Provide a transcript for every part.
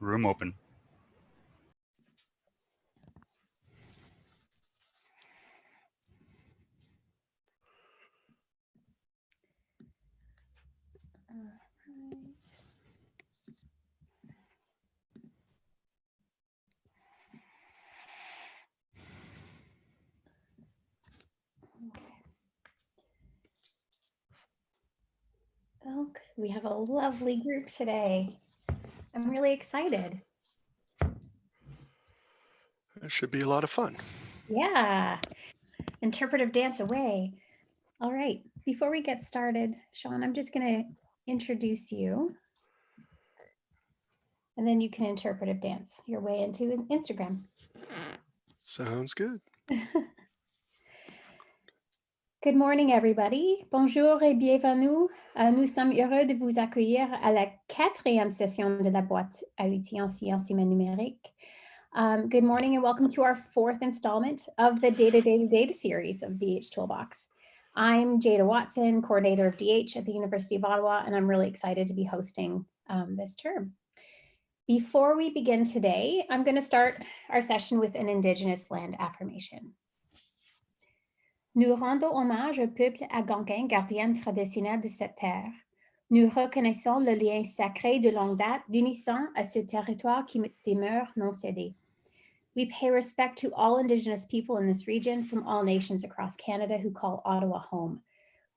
Room open. Oh, we have a lovely group today. I'm really excited. It should be a lot of fun. Yeah. Interpretive dance away. All right. Before we get started, Sean, I'm just going to introduce you. And then you can interpretive dance your way into Instagram. Sounds good. Good morning, everybody. Bonjour et bienvenue. Nous sommes heureux de vous accueillir à la 4e session de la boîte à outils en sciences humaines numériques. Good morning and welcome to our 4th installment of the Data series of DH Toolbox. I'm Jada Watson, coordinator of DH at the University of Ottawa, and I'm really excited to be hosting this term. Before we begin today, I'm going to start our session with an Indigenous land affirmation. Nous rendons hommage au peuple algonquin, gardien traditionnel de cette terre. Nous reconnaissons le lien sacré de longue date d'unissant à ce territoire qui demeure non cédé. We pay respect to all Indigenous people in this region from all nations across Canada who call Ottawa home.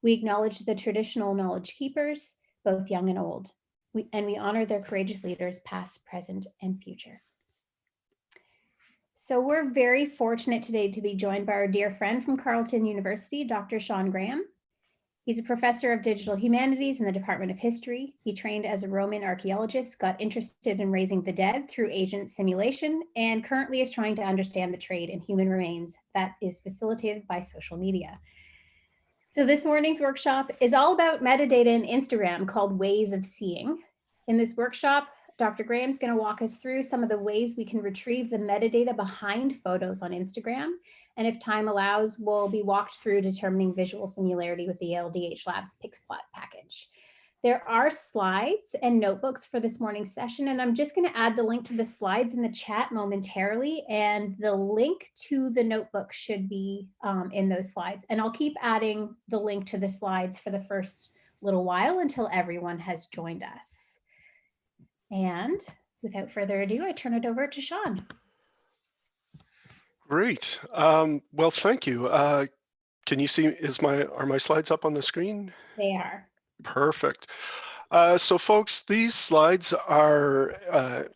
We acknowledge the traditional knowledge keepers, both young and old, and we honor their courageous leaders, past, present, and future. So we're very fortunate today to be joined by our dear friend from Carleton University, Dr. Sean Graham. He's a professor of digital humanities in the Department of History. He trained as a Roman archaeologist, got interested in raising the dead through agent simulation, and currently is trying to understand the trade in human remains that is facilitated by social media. So this morning's workshop is all about metadata in Instagram called Ways of Seeing. In this workshop, Dr. Graham's going to walk us through some of the ways we can retrieve the metadata behind photos on Instagram. And if time allows, we'll be walked through determining visual similarity with the LDH Labs Pixplot package. There are slides and notebooks for this morning's session, and I'm just going to add the link to the slides in the chat momentarily, and the link to the notebook should be in those slides. And I'll keep adding the link to the slides for the first little while until everyone has joined us. And without further ado, I turn it over to Sean. Great. Well, thank you. Can you see, are my slides up on the screen? They are. Perfect. So folks, these slides are,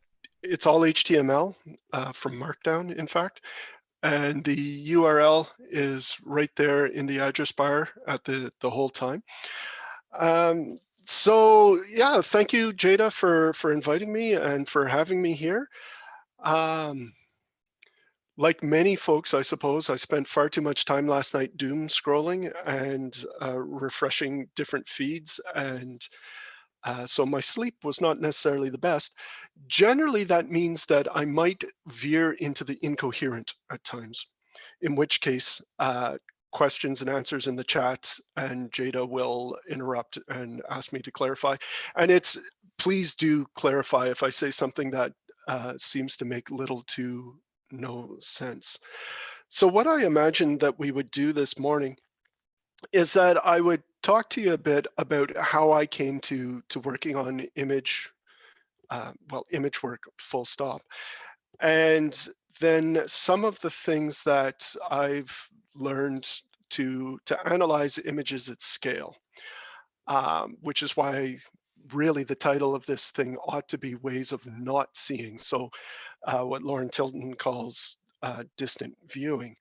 it's all HTML from Markdown, in fact. And the URL is right there in the address bar at the whole time. So yeah, thank you, Jada, for inviting me and for having me here. Like many folks, I suppose, I spent far too much time last night doom scrolling and refreshing different feeds. And so my sleep was not necessarily the best. Generally, that means that I might veer into the incoherent at times, in which case, questions and answers in the chats, and Jada will interrupt and ask me to clarify. And please do clarify if I say something that seems to make little to no sense. So what I imagined that we would do this morning is that I would talk to you a bit about how I came to working on image work, full stop. And then some of the things that I've learned to analyze images at scale, which is why really the title of this thing ought to be Ways of Not Seeing. So what Lauren Tilton calls distant viewing.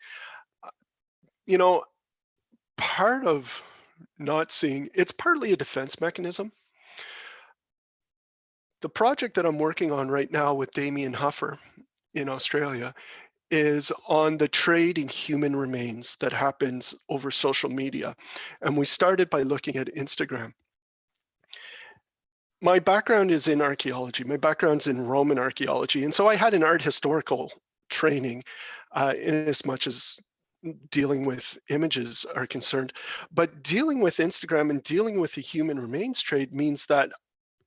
You know, part of not seeing, it's partly a defense mechanism. The project that I'm working on right now with Damien Huffer in Australia is on the trade in human remains that happens over social media. And we started by looking at Instagram. My background is in archaeology. My background's in Roman archaeology. And so I had an art historical training in as much as dealing with images are concerned. But dealing with Instagram and dealing with the human remains trade means that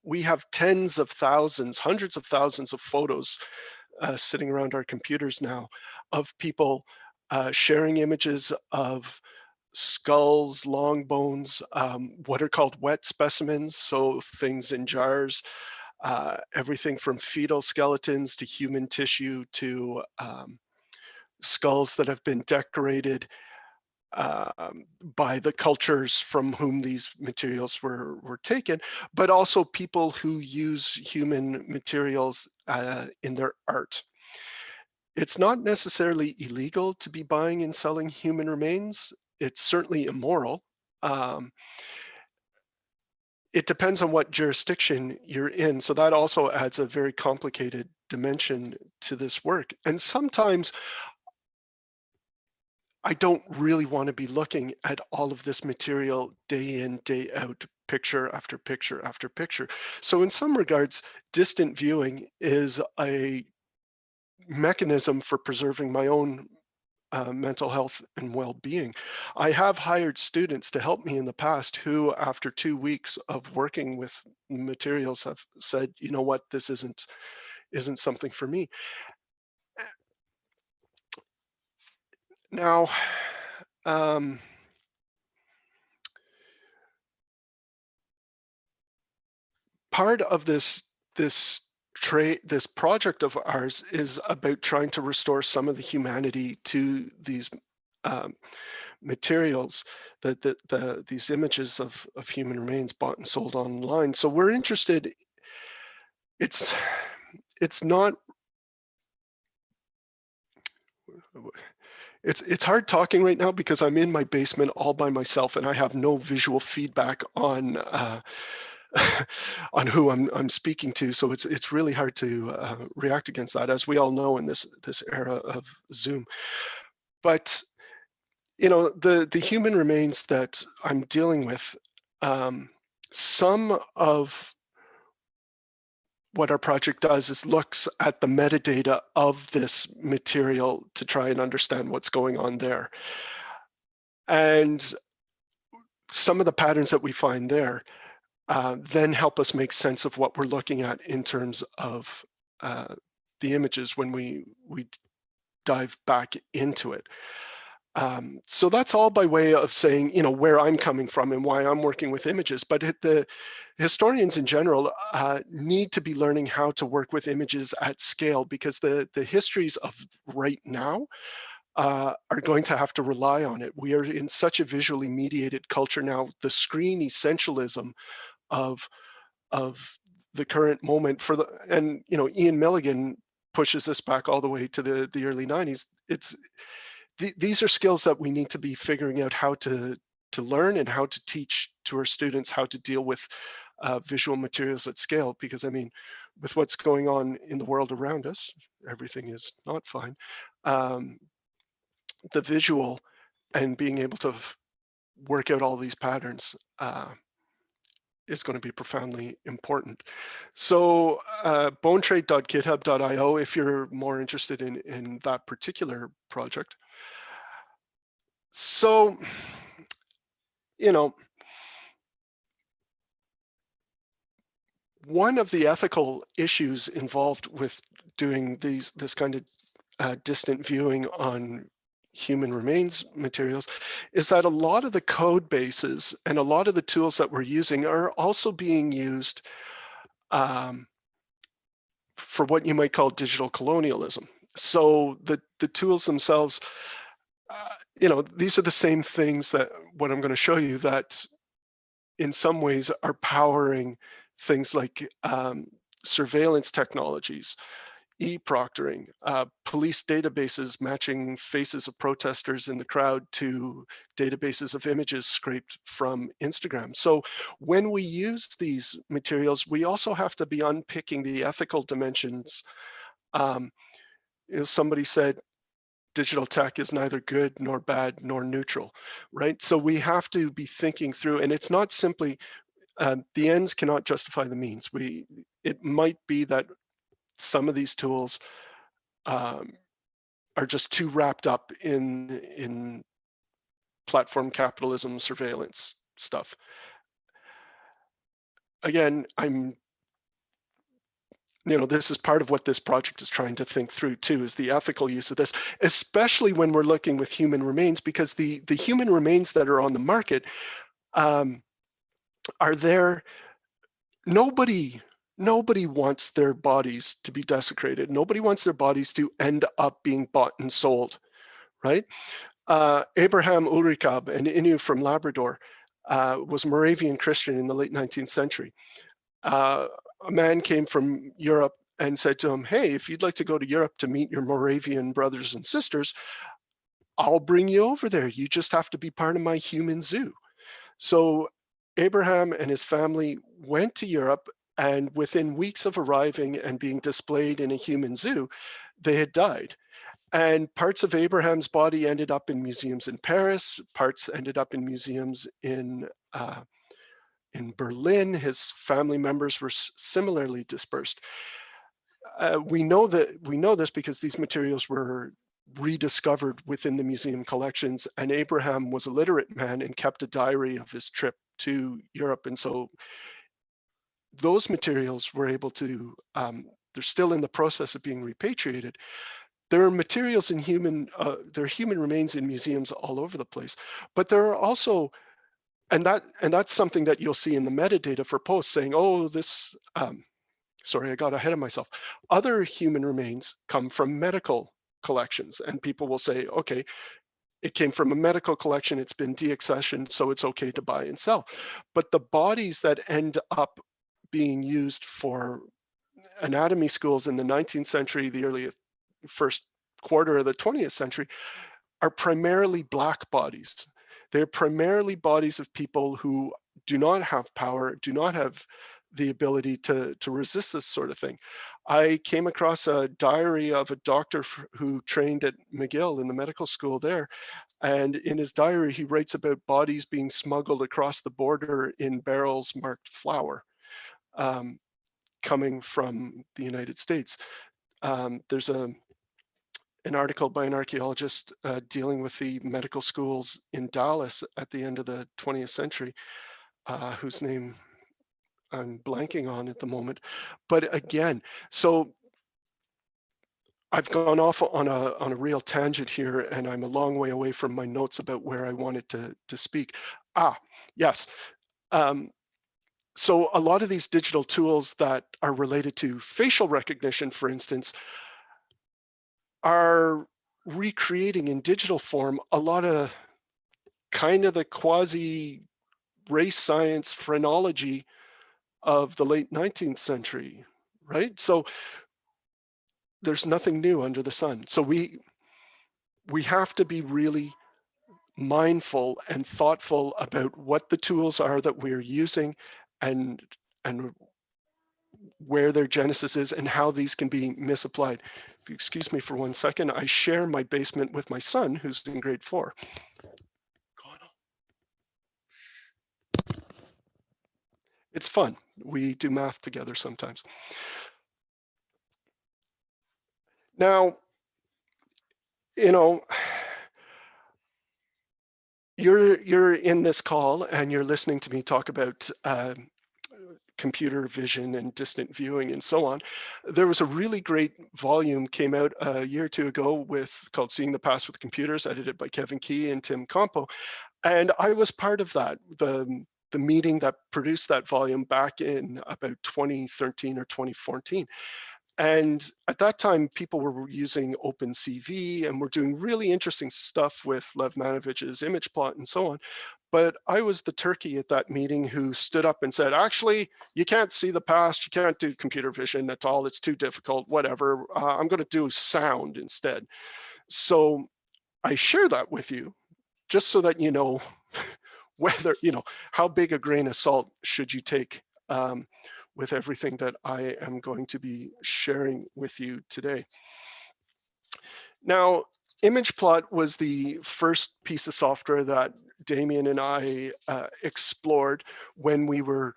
we have tens of thousands, hundreds of thousands of photos sitting around our computers now of people sharing images of skulls, long bones, what are called wet specimens, so things in jars, everything from fetal skeletons to human tissue to skulls that have been decorated by the cultures from whom these materials were taken, but also people who use human materials in their art. It's not necessarily illegal to be buying and selling human remains. It's certainly immoral. Um, it depends on what jurisdiction you're in. So that also adds a very complicated dimension to this work. And sometimes I don't really want to be looking at all of this material day in, day out, picture after picture after picture. So in some regards, distant viewing is a mechanism for preserving my own mental health and well-being. I have hired students to help me in the past who, after 2 weeks of working with materials, have said, you know what, this isn't something for me. Now, part of this project of ours is about trying to restore some of the humanity to these materials, these images of human remains bought and sold online. So we're interested. It's not. It's hard talking right now because I'm in my basement all by myself and I have no visual feedback on on who I'm speaking to. So it's really hard to react against that, as we all know in this era of Zoom. But you know, the human remains that I'm dealing with, some of what our project does is looks at the metadata of this material to try and understand what's going on there. And some of the patterns that we find there then help us make sense of what we're looking at in terms of the images when we dive back into it. So that's all by way of saying, you know, where I'm coming from and why I'm working with images. But the historians in general need to be learning how to work with images at scale, because the histories of right now are going to have to rely on it. We are in such a visually mediated culture now. The screen essentialism of the current moment and you know, Ian Milligan pushes this back all the way to the early 90s. These are skills that we need to be figuring out how to learn and how to teach to our students how to deal with visual materials at scale. Because I mean, with what's going on in the world around us, everything is not fine. The visual and being able to work out all these patterns is going to be profoundly important. So bonetrade.github.io if you're more interested in that particular project. So, you know, one of the ethical issues involved with doing this kind of distant viewing on human remains materials is that a lot of the code bases and a lot of the tools that we're using are also being used for what you might call digital colonialism. So the tools themselves, you know, these are the same things that what I'm going to show you that in some ways are powering things like surveillance technologies, e-proctoring, police databases matching faces of protesters in the crowd to databases of images scraped from Instagram. So when we use these materials, we also have to be unpicking the ethical dimensions. You know, somebody said, digital tech is neither good nor bad nor neutral, right? So we have to be thinking through, and it's not simply, the ends cannot justify the means. It might be that some of these tools are just too wrapped up in platform capitalism, surveillance stuff. Again, I'm this is part of what this project is trying to think through too, is the ethical use of this, especially when we're looking with human remains, because the human remains that are on the market are there. Nobody wants their bodies to be desecrated. Nobody wants their bodies to end up being bought and sold, right? Abraham Ulrikab, an Innu from Labrador, was a Moravian Christian in the late 19th century. A man came from Europe and said to him, hey, if you'd like to go to Europe to meet your Moravian brothers and sisters, I'll bring you over there. You just have to be part of my human zoo. So Abraham and his family went to Europe, and within weeks of arriving and being displayed in a human zoo, they had died. And parts of Abraham's body ended up in museums in Paris, parts ended up in museums in Berlin. His family members were similarly dispersed. We know this because these materials were rediscovered within the museum collections, and Abraham was a literate man and kept a diary of his trip to Europe. And so those materials were able to, they're still in the process of being repatriated. There are materials in there are human remains in museums all over the place, but there are also, and that's something that you'll see in the metadata for posts saying, oh, this, sorry, I got ahead of myself. Other human remains come from medical collections, and people will say, okay, it came from a medical collection, it's been deaccessioned, so it's okay to buy and sell. But the bodies that end up being used for anatomy schools in the 19th century, the early first quarter of the 20th century, are primarily Black bodies. They're primarily bodies of people who do not have power, do not have the ability to resist this sort of thing. I came across a diary of a doctor who trained at McGill in the medical school there. And in his diary, he writes about bodies being smuggled across the border in barrels marked flour, coming from the United States. There's an article by an archaeologist dealing with the medical schools in Dallas at the end of the 20th century, whose name I'm blanking on at the moment. But again, so I've gone off on a real tangent here, and I'm a long way away from my notes about where I wanted to speak. Yes. So a lot of these digital tools that are related to facial recognition, for instance, are recreating in digital form a lot of kind of the quasi race science phrenology of the late 19th century, right? So there's nothing new under the sun. So we have to be really mindful and thoughtful about what the tools are that we're using, and where their genesis is and how these can be misapplied. If you excuse me for 1 second, I share my basement with my son, who's in grade 4. It's fun. We do math together sometimes. Now, you're in this call and you're listening to me talk about computer vision and distant viewing and so on. There was a really great volume came out a year or two ago called Seeing the Past with Computers, edited by Kevin Key and Tim Campo. And I was part of that, the meeting that produced that volume back in about 2013 or 2014. And at that time, people were using OpenCV and were doing really interesting stuff with Lev Manovich's image plot and so on. But I was the turkey at that meeting who stood up and said, actually, you can't see the past, you can't do computer vision at all, it's too difficult, whatever. I'm going to do sound instead. So I share that with you, just so that you know whether, how big a grain of salt should you take with everything that I am going to be sharing with you today. Now, ImagePlot was the first piece of software that Damien and I explored when we were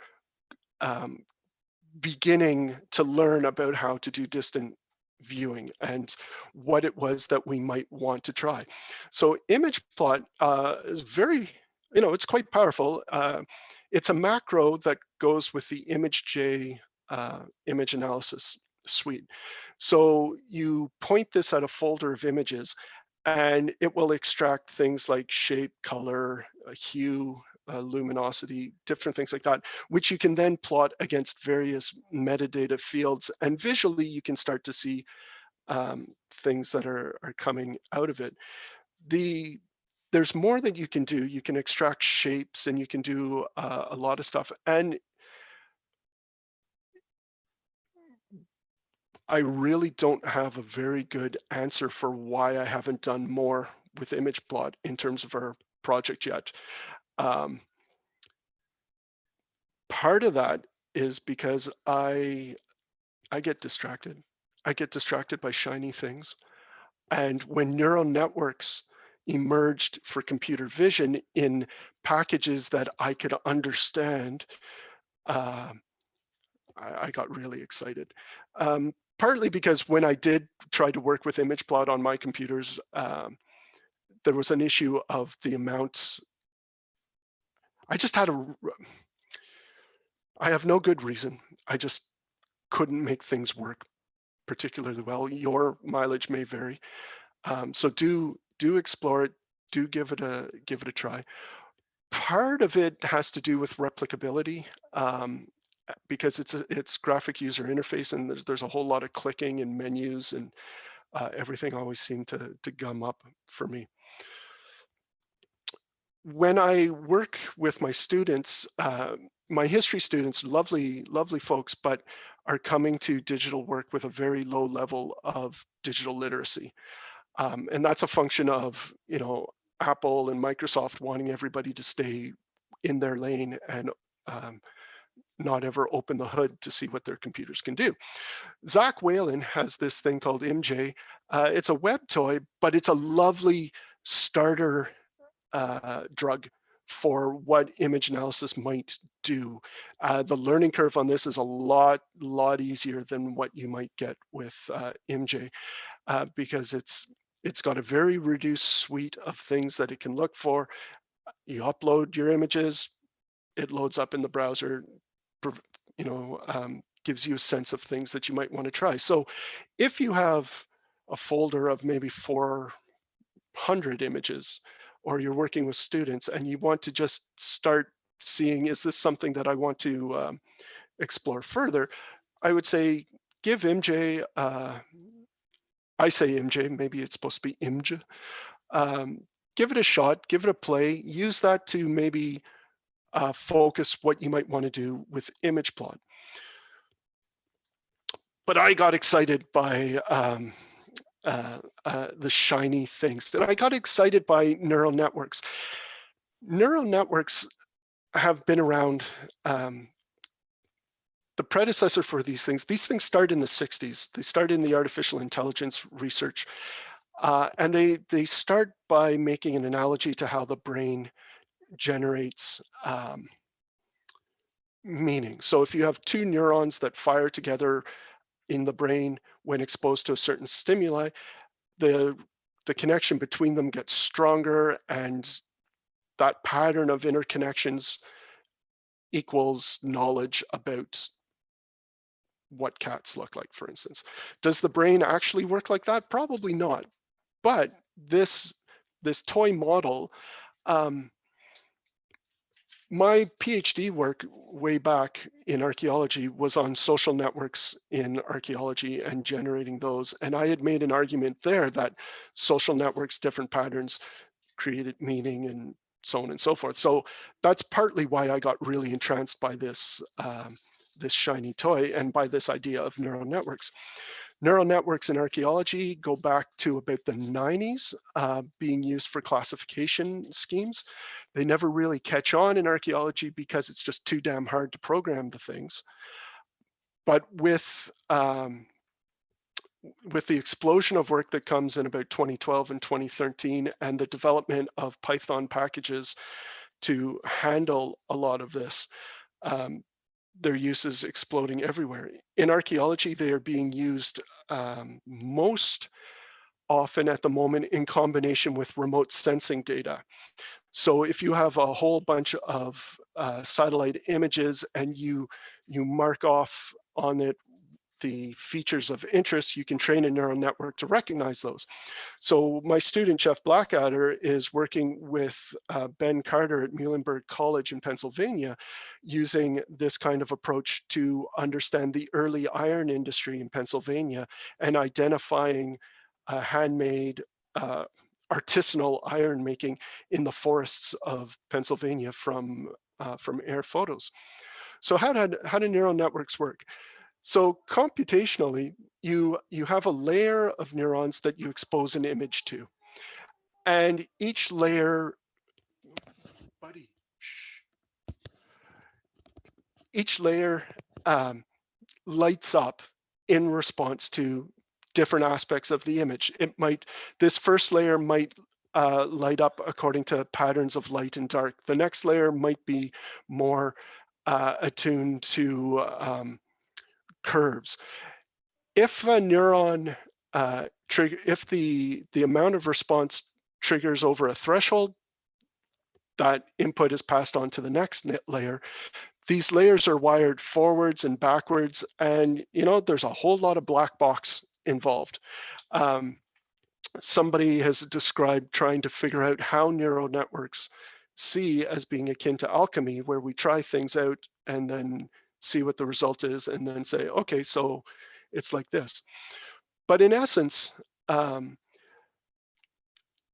beginning to learn about how to do distant viewing and what it was that we might want to try. So ImagePlot is very, it's quite powerful. It's a macro that goes with the ImageJ image analysis suite. So you point this at a folder of images, and it will extract things like shape, color, hue, luminosity, different things like that, which you can then plot against various metadata fields. And visually, you can start to see things that are coming out of it. There's more that you can do. You can extract shapes, and you can do a lot of stuff. And I really don't have a very good answer for why I haven't done more with ImagePlot in terms of our project yet. Part of that is because I get distracted. I get distracted by shiny things. And when neural networks emerged for computer vision in packages that I could understand, I got really excited. Partly because when I did try to work with ImagePlot on my computers, there was an issue of the amount. I have no good reason. I just couldn't make things work particularly well. Your mileage may vary. So do explore it. Do give it a try. Part of it has to do with replicability. Because it's graphic user interface, and there's a whole lot of clicking and menus, and everything always seemed to gum up for me. When I work with my students, my history students, lovely folks, but are coming to digital work with a very low level of digital literacy. And that's a function of, Apple and Microsoft wanting everybody to stay in their lane and not ever open the hood to see what their computers can do. Zach Whalen has this thing called ImJ. It's a web toy, but it's a lovely starter drug for what image analysis might do. The learning curve on this is a lot easier than what you might get with ImJ, because it's got a very reduced suite of things that it can look for. You upload your images, it loads up in the browser, gives you a sense of things that you might want to try. So if you have a folder of maybe 400 images, or you're working with students and you want to just start seeing, is this something that I want to explore further, I would say give ImJ, I say ImJ, maybe it's supposed to be ImJ, give it a shot, give it a play, use that to maybe focus what you might want to do with ImagePlot. But I got excited by the shiny things, and I got excited by neural networks. Neural networks have been around. The predecessor for these things start in the 60s. They start in the artificial intelligence research, and they start by making an analogy to how the brain generates meaning. So if you have two neurons that fire together in the brain when exposed to a certain stimuli, the connection between them gets stronger, and that pattern of interconnections equals knowledge about what cats look like, for instance. Does the brain actually work like that? Probably not. But this toy model, my PhD work way back in archaeology was on social networks in archaeology and generating those. And I had made an argument there that social networks, different patterns, created meaning, and so on and so forth. So that's partly why I got really entranced by this, this shiny toy and by this idea of neural networks. Neural networks in archaeology go back to about the 90s, being used for classification schemes. They never really catch on in archaeology because it's just too damn hard to program the things. But with the explosion of work that comes in about 2012 and 2013, and the development of Python packages to handle a lot of this, their use is exploding everywhere. In archaeology, they are being used most often at the moment in combination with remote sensing data. So if you have a whole bunch of satellite images and you mark off on it the features of interest, you can train a neural network to recognize those. So my student, Jeff Blackadder, is working with Ben Carter at Muhlenberg College in Pennsylvania, using this kind of approach to understand the early iron industry in Pennsylvania and identifying handmade artisanal iron making in the forests of Pennsylvania from air photos. So how do neural networks work? So computationally, you have a layer of neurons that you expose an image to. And each layer, buddy, each layer lights up in response to different aspects of the image. This first layer might light up according to patterns of light and dark. The next layer might be more attuned to curves. If a neuron if the amount of response triggers over a threshold, that input is passed on to the next layer. These layers are wired forwards and backwards, and there's a whole lot of black box involved. Somebody has described trying to figure out how neural networks see as being akin to alchemy, where we try things out and then see what the result is and then say, okay, so it's like this. But in essence,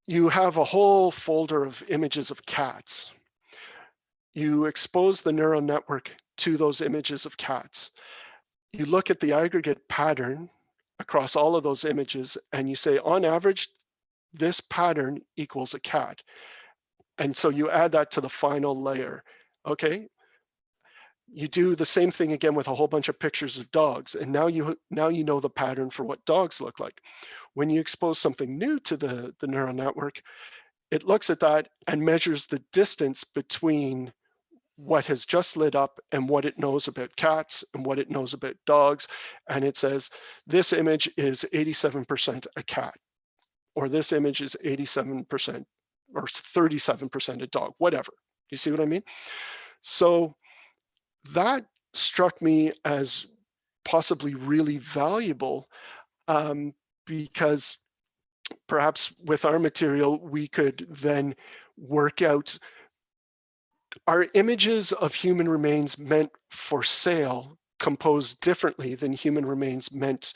you have a whole folder of images of cats. You expose the neural network to those images of cats. You look at the aggregate pattern across all of those images and you say, on average, this pattern equals a cat. And so you add that to the final layer, okay? You do the same thing again with a whole bunch of pictures of dogs, and now you know the pattern for what dogs look like. When you expose something new to the neural network, it looks at that and measures the distance between what has just lit up and what it knows about cats and what it knows about dogs. And it says, this image is 87% a cat, or this image is 87% or 37% a dog, whatever. You see what I mean? So that struck me as possibly really valuable, because perhaps with our material, we could then work out, are images of human remains meant for sale composed differently than human remains meant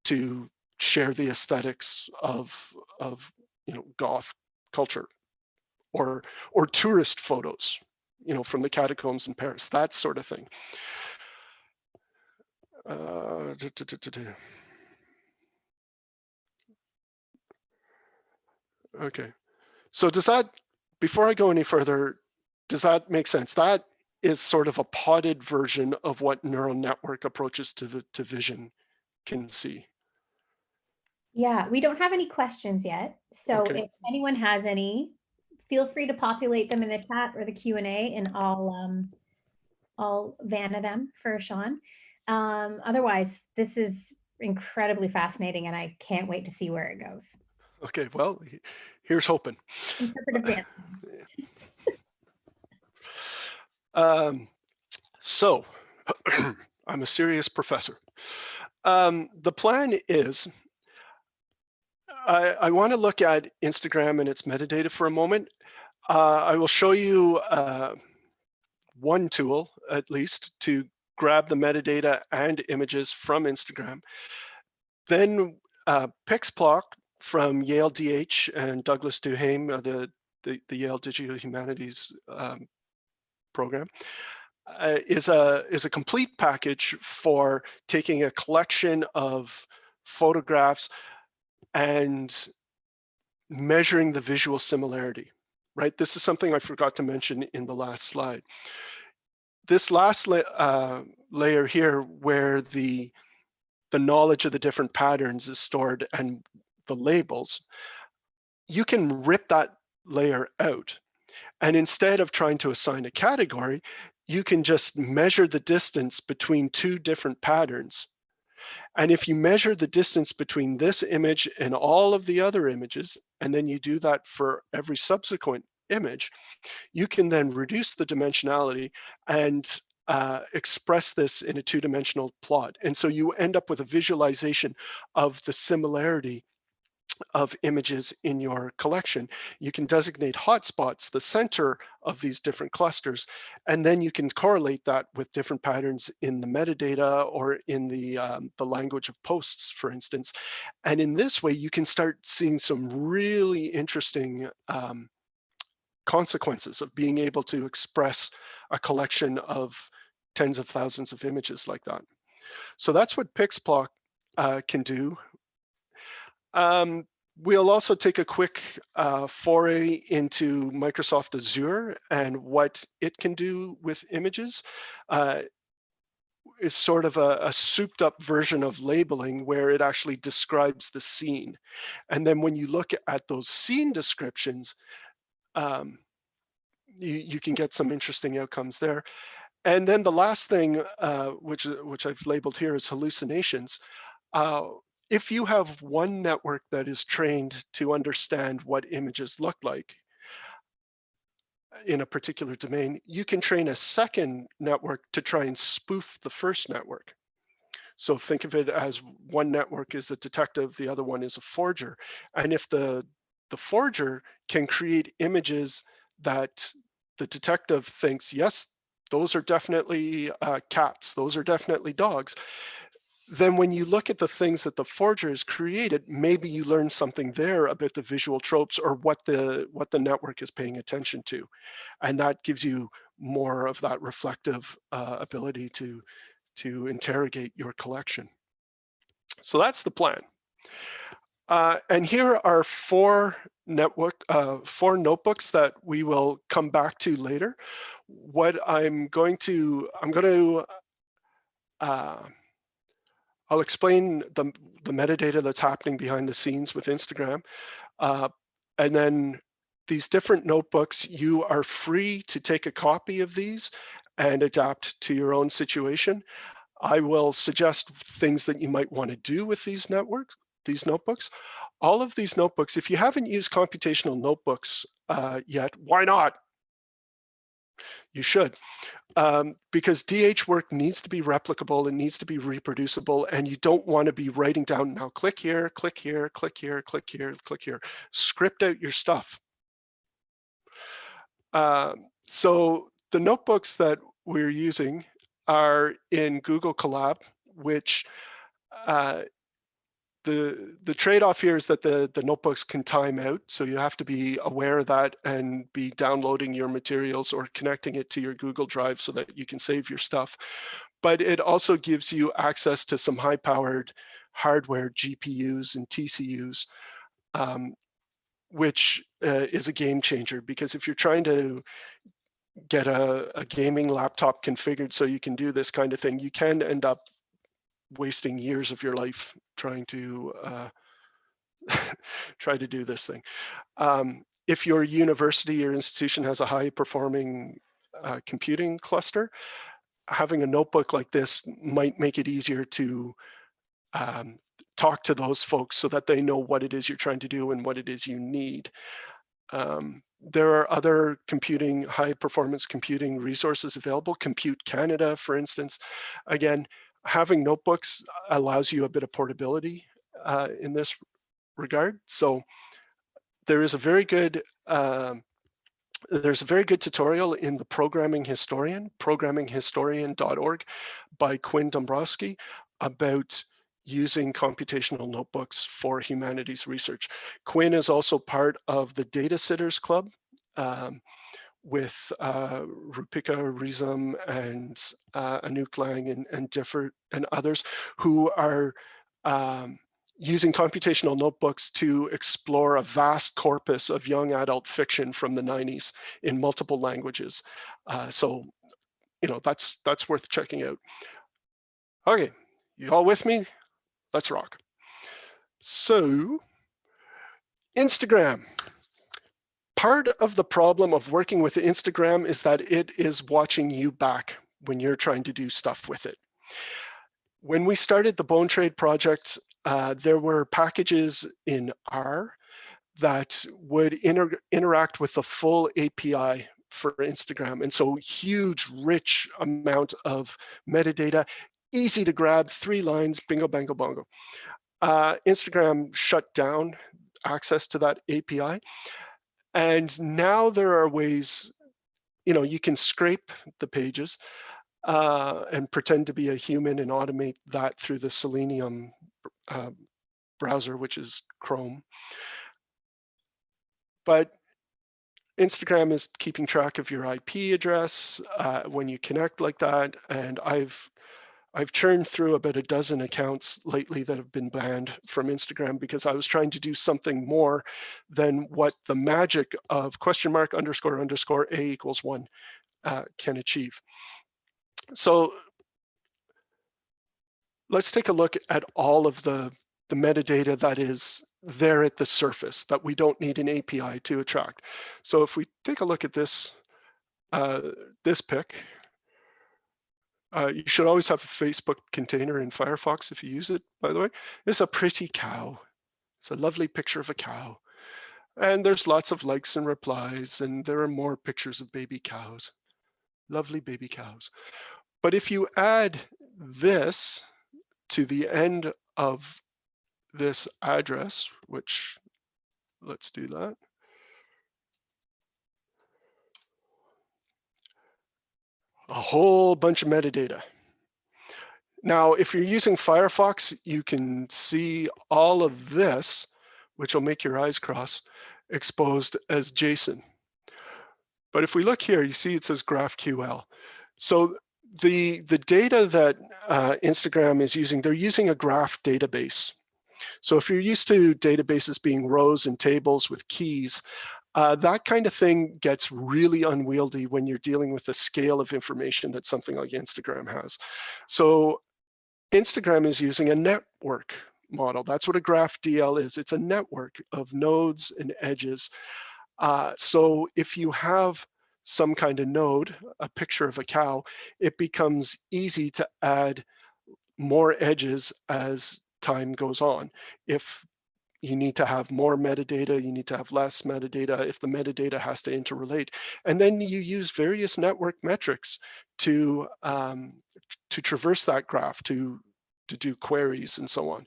to share the aesthetics of goth culture, or tourist photos, from the catacombs in Paris, that sort of thing. Okay, so does that, before I go any further, does that make sense? That is sort of a potted version of what neural network approaches to vision can see. Yeah, we don't have any questions yet. So Okay. if anyone has any, feel free to populate them in the chat or the Q&A, and I'll vanna them for Sean. Otherwise, this is incredibly fascinating, and I can't wait to see where it goes. Okay, well, here's hoping. Interpretive dance. So, I'm a serious professor. The plan is, I want to look at Instagram and its metadata for a moment. I will show you one tool, at least, to grab the metadata and images from Instagram. Then Pixplock from Yale DH and Douglas Duhame, the Yale Digital Humanities program, is a complete package for taking a collection of photographs and measuring the visual similarity, right? This is something I forgot to mention in the last slide. This last layer here, where the knowledge of the different patterns is stored and the labels, you can rip that layer out. And instead of trying to assign a category, you can just measure the distance between two different patterns. And if you measure the distance between this image and all of the other images, and then you do that for every subsequent image, you can then reduce the dimensionality and express this in a two-dimensional plot. And so you end up with a visualization of the similarity of images in your collection. You can designate hotspots, the center of these different clusters, and then you can correlate that with different patterns in the metadata or in the language of posts, for instance. And in this way, you can start seeing some really interesting consequences of being able to express a collection of tens of thousands of images like that. So that's what Pixplock can do. We'll also take a quick foray into Microsoft Azure and what it can do with images. Is sort of a souped up version of labeling where it actually describes the scene. And then when you look at those scene descriptions, you can get some interesting outcomes there. And then the last thing, which I've labeled here is hallucinations. If you have one network that is trained to understand what images look like in a particular domain, you can train a second network to try and spoof the first network. So think of it as one network is a detective, the other one is a forger. And if the forger can create images that the detective thinks, yes, those are definitely cats, those are definitely dogs, then when you look at the things that the forger has created, maybe you learn something there about the visual tropes or what the network is paying attention to. And that gives you more of that reflective ability to interrogate your collection. So that's the plan. And here are four notebooks that we will come back to later. What I'm going to I'll explain the metadata that's happening behind the scenes with Instagram. And then these different notebooks, you are free to take a copy of these and adapt to your own situation. I will suggest things that you might want to do with these notebooks. All of these notebooks, if you haven't used computational notebooks yet, why not? You should. Because DH work needs to be replicable, it needs to be reproducible, and you don't want to be writing down, now click here, click here, click here, click here, click here. Script out your stuff. So the notebooks that we're using are in Google Colab, which the trade-off here is that the notebooks can time out, so you have to be aware of that and be downloading your materials or connecting it to your Google Drive so that you can save your stuff. But it also gives you access to some high-powered hardware, GPUs and TCUs, which is a game changer, because if you're trying to get a gaming laptop configured so you can do this kind of thing, you can end up wasting years of your life trying to try to do this thing. If your university or institution has a high performing computing cluster, having a notebook like this might make it easier to talk to those folks so that they know what it is you're trying to do and what it is you need. There are other high performance computing resources available, Compute Canada, for instance. Again, having notebooks allows you a bit of portability in this regard. So there is a very good tutorial in the Programming Historian, programminghistorian.org, by Quinn Dombrowski, about using computational notebooks for humanities research. Quinn is also part of the Data Sitters Club with Rupika Rizam and Anouk Lang and Differt and others who are using computational notebooks to explore a vast corpus of young adult fiction from the 90s in multiple languages. So, that's worth checking out. Okay, you all with me? Let's rock. So, Instagram. Part of the problem of working with Instagram is that it is watching you back when you're trying to do stuff with it. When we started the Bone Trade project, there were packages in R that would interact with the full API for Instagram. And so huge, rich amount of metadata, easy to grab, 3 lines, bingo, bango, bongo. Instagram shut down access to that API. And now there are ways, you can scrape the pages and pretend to be a human and automate that through the Selenium browser, which is Chrome. But Instagram is keeping track of your IP address when you connect like that. And I've churned through about a dozen accounts lately that have been banned from Instagram because I was trying to do something more than what the magic of !__a=1 can achieve. So let's take a look at all of the metadata that is there at the surface that we don't need an API to attract. So if we take a look at this, this pic, you should always have a Facebook container in Firefox if you use it, by the way. It's a pretty cow. It's a lovely picture of a cow. And there's lots of likes and replies, and there are more pictures of baby cows. Lovely baby cows. But if you add this to the end of this address, which let's do that. A whole bunch of metadata. Now, if you're using Firefox, you can see all of this, which will make your eyes cross, exposed as JSON. But if we look here, you see it says GraphQL. So the data that Instagram is using, they're using a graph database. So if you're used to databases being rows and tables with keys, that kind of thing gets really unwieldy when you're dealing with the scale of information that something like Instagram has. So Instagram is using a network model. That's what a graph DL is. It's a network of nodes and edges. So if you have some kind of node, a picture of a cow, it becomes easy to add more edges as time goes on. If you need to have more metadata, you need to have less metadata, if the metadata has to interrelate. And then you use various network metrics to traverse that graph, to do queries and so on.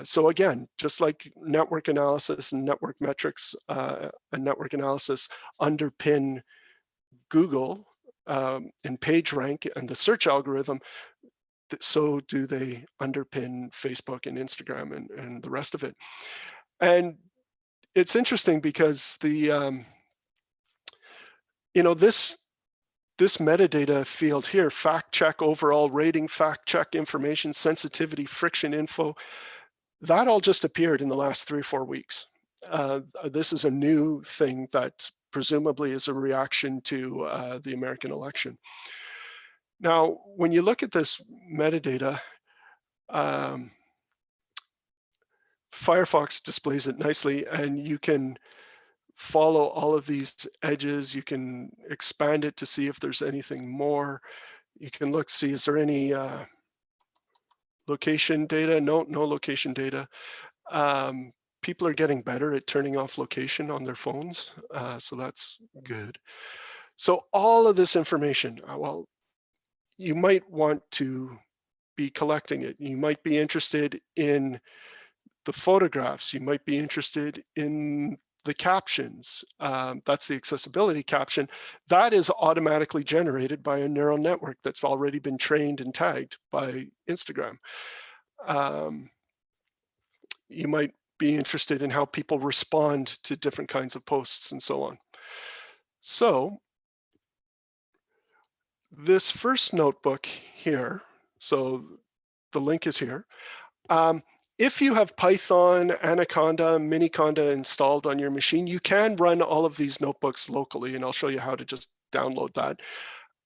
So again, just like network analysis and network metrics and network analysis underpin Google and PageRank and the search algorithm, so do they underpin Facebook and Instagram and the rest of it. And it's interesting because the, this metadata field here, fact check, overall rating, fact check information, sensitivity, friction info, that all just appeared in the last 3 or 4 weeks. This is a new thing that presumably is a reaction to the American election. Now, when you look at this metadata, Firefox displays it nicely, and you can follow all of these edges. You can expand it to see if there's anything more. You can look, see, is there any location data? No location data. People are getting better at turning off location on their phones, so that's good. So all of this information, well, you might want to be collecting it. You might be interested in the photographs. You might be interested in the captions. That's the accessibility caption. That is automatically generated by a neural network that's already been trained and tagged by Instagram. You might be interested in how people respond to different kinds of posts and so on. So this first notebook here, so the link is here. If you have Python, Anaconda, Miniconda installed on your machine, you can run all of these notebooks locally, and I'll show you how to just download that.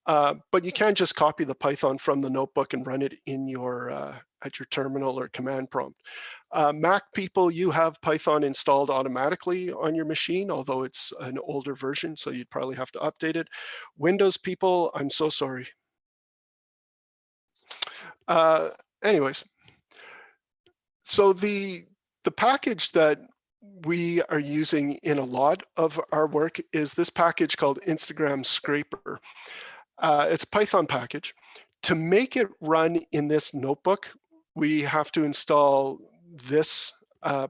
But you can just copy the Python from the notebook and run it in your at your terminal or command prompt. Mac people, you have Python installed automatically on your machine, although it's an older version, so you'd probably have to update it. Windows people, I'm so sorry. Anyways, so the package that we are using in a lot of our work is this package called Instagram Scraper. It's a Python package. To make it run in this notebook, we have to install this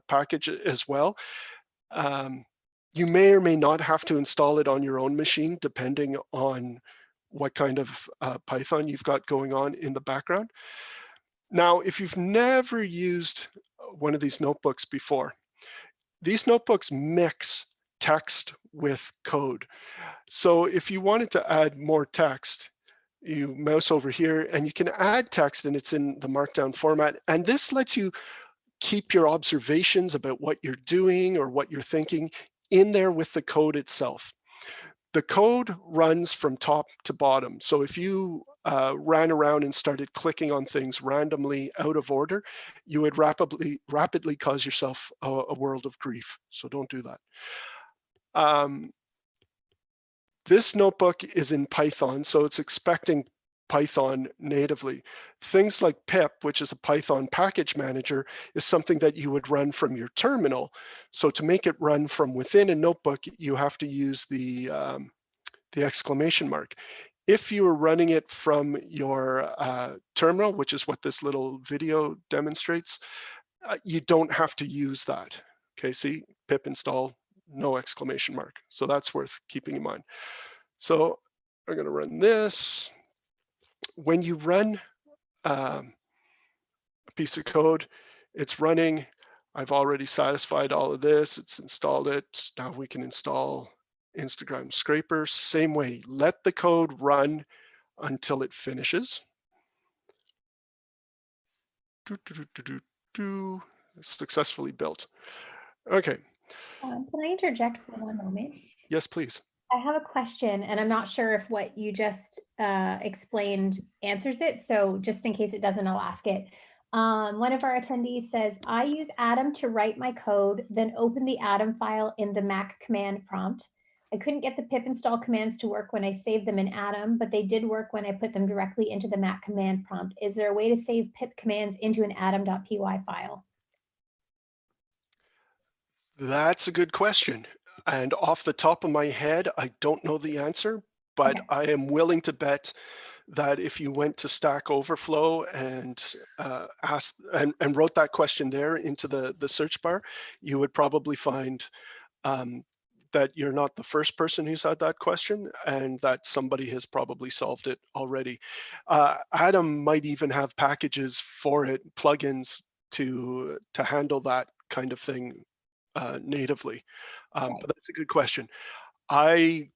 package as well. You may or may not have to install it on your own machine, depending on what kind of Python you've got going on in the background. Now, if you've never used one of these notebooks before, these notebooks mix text with code. So if you wanted to add more text, you mouse over here and you can add text and it's in the markdown format. And this lets you keep your observations about what you're doing or what you're thinking in there with the code itself. The code runs from top to bottom. So if you ran around and started clicking on things randomly out of order, you would rapidly cause yourself a world of grief. So don't do that. This notebook is in Python, so it's expecting Python natively. Things like pip, which is a Python package manager, is something that you would run from your terminal. So to make it run from within a notebook, you have to use the exclamation mark. If you were running it from your terminal, which is what this little video demonstrates, you don't have to use that. Okay, see, pip install, no exclamation mark. So that's worth keeping in mind. So I'm going to run this. When you run a piece of code, it's running. I've already satisfied all of this. It's installed it. Now we can install Instagram Scraper. Same way, let the code run until it finishes. Successfully built. Okay. Can I interject for one moment? Yes, please. I have a question, and I'm not sure if what you just explained answers it. So just in case it doesn't, I'll ask it. One of our attendees says, I use Atom to write my code, then open the Atom file in the Mac command prompt. I couldn't get the pip install commands to work when I saved them in Atom, but they did work when I put them directly into the Mac command prompt. Is there a way to save pip commands into an atom.py file? That's a good question. And off the top of my head, I don't know the answer, but Okay. I am willing to bet that if you went to Stack Overflow and asked and wrote that question there into the search bar, you would probably find that you're not the first person who's had that question and that somebody has probably solved it already. Atom might even have packages for it, plugins to handle that kind of thing natively. But that's a good question. I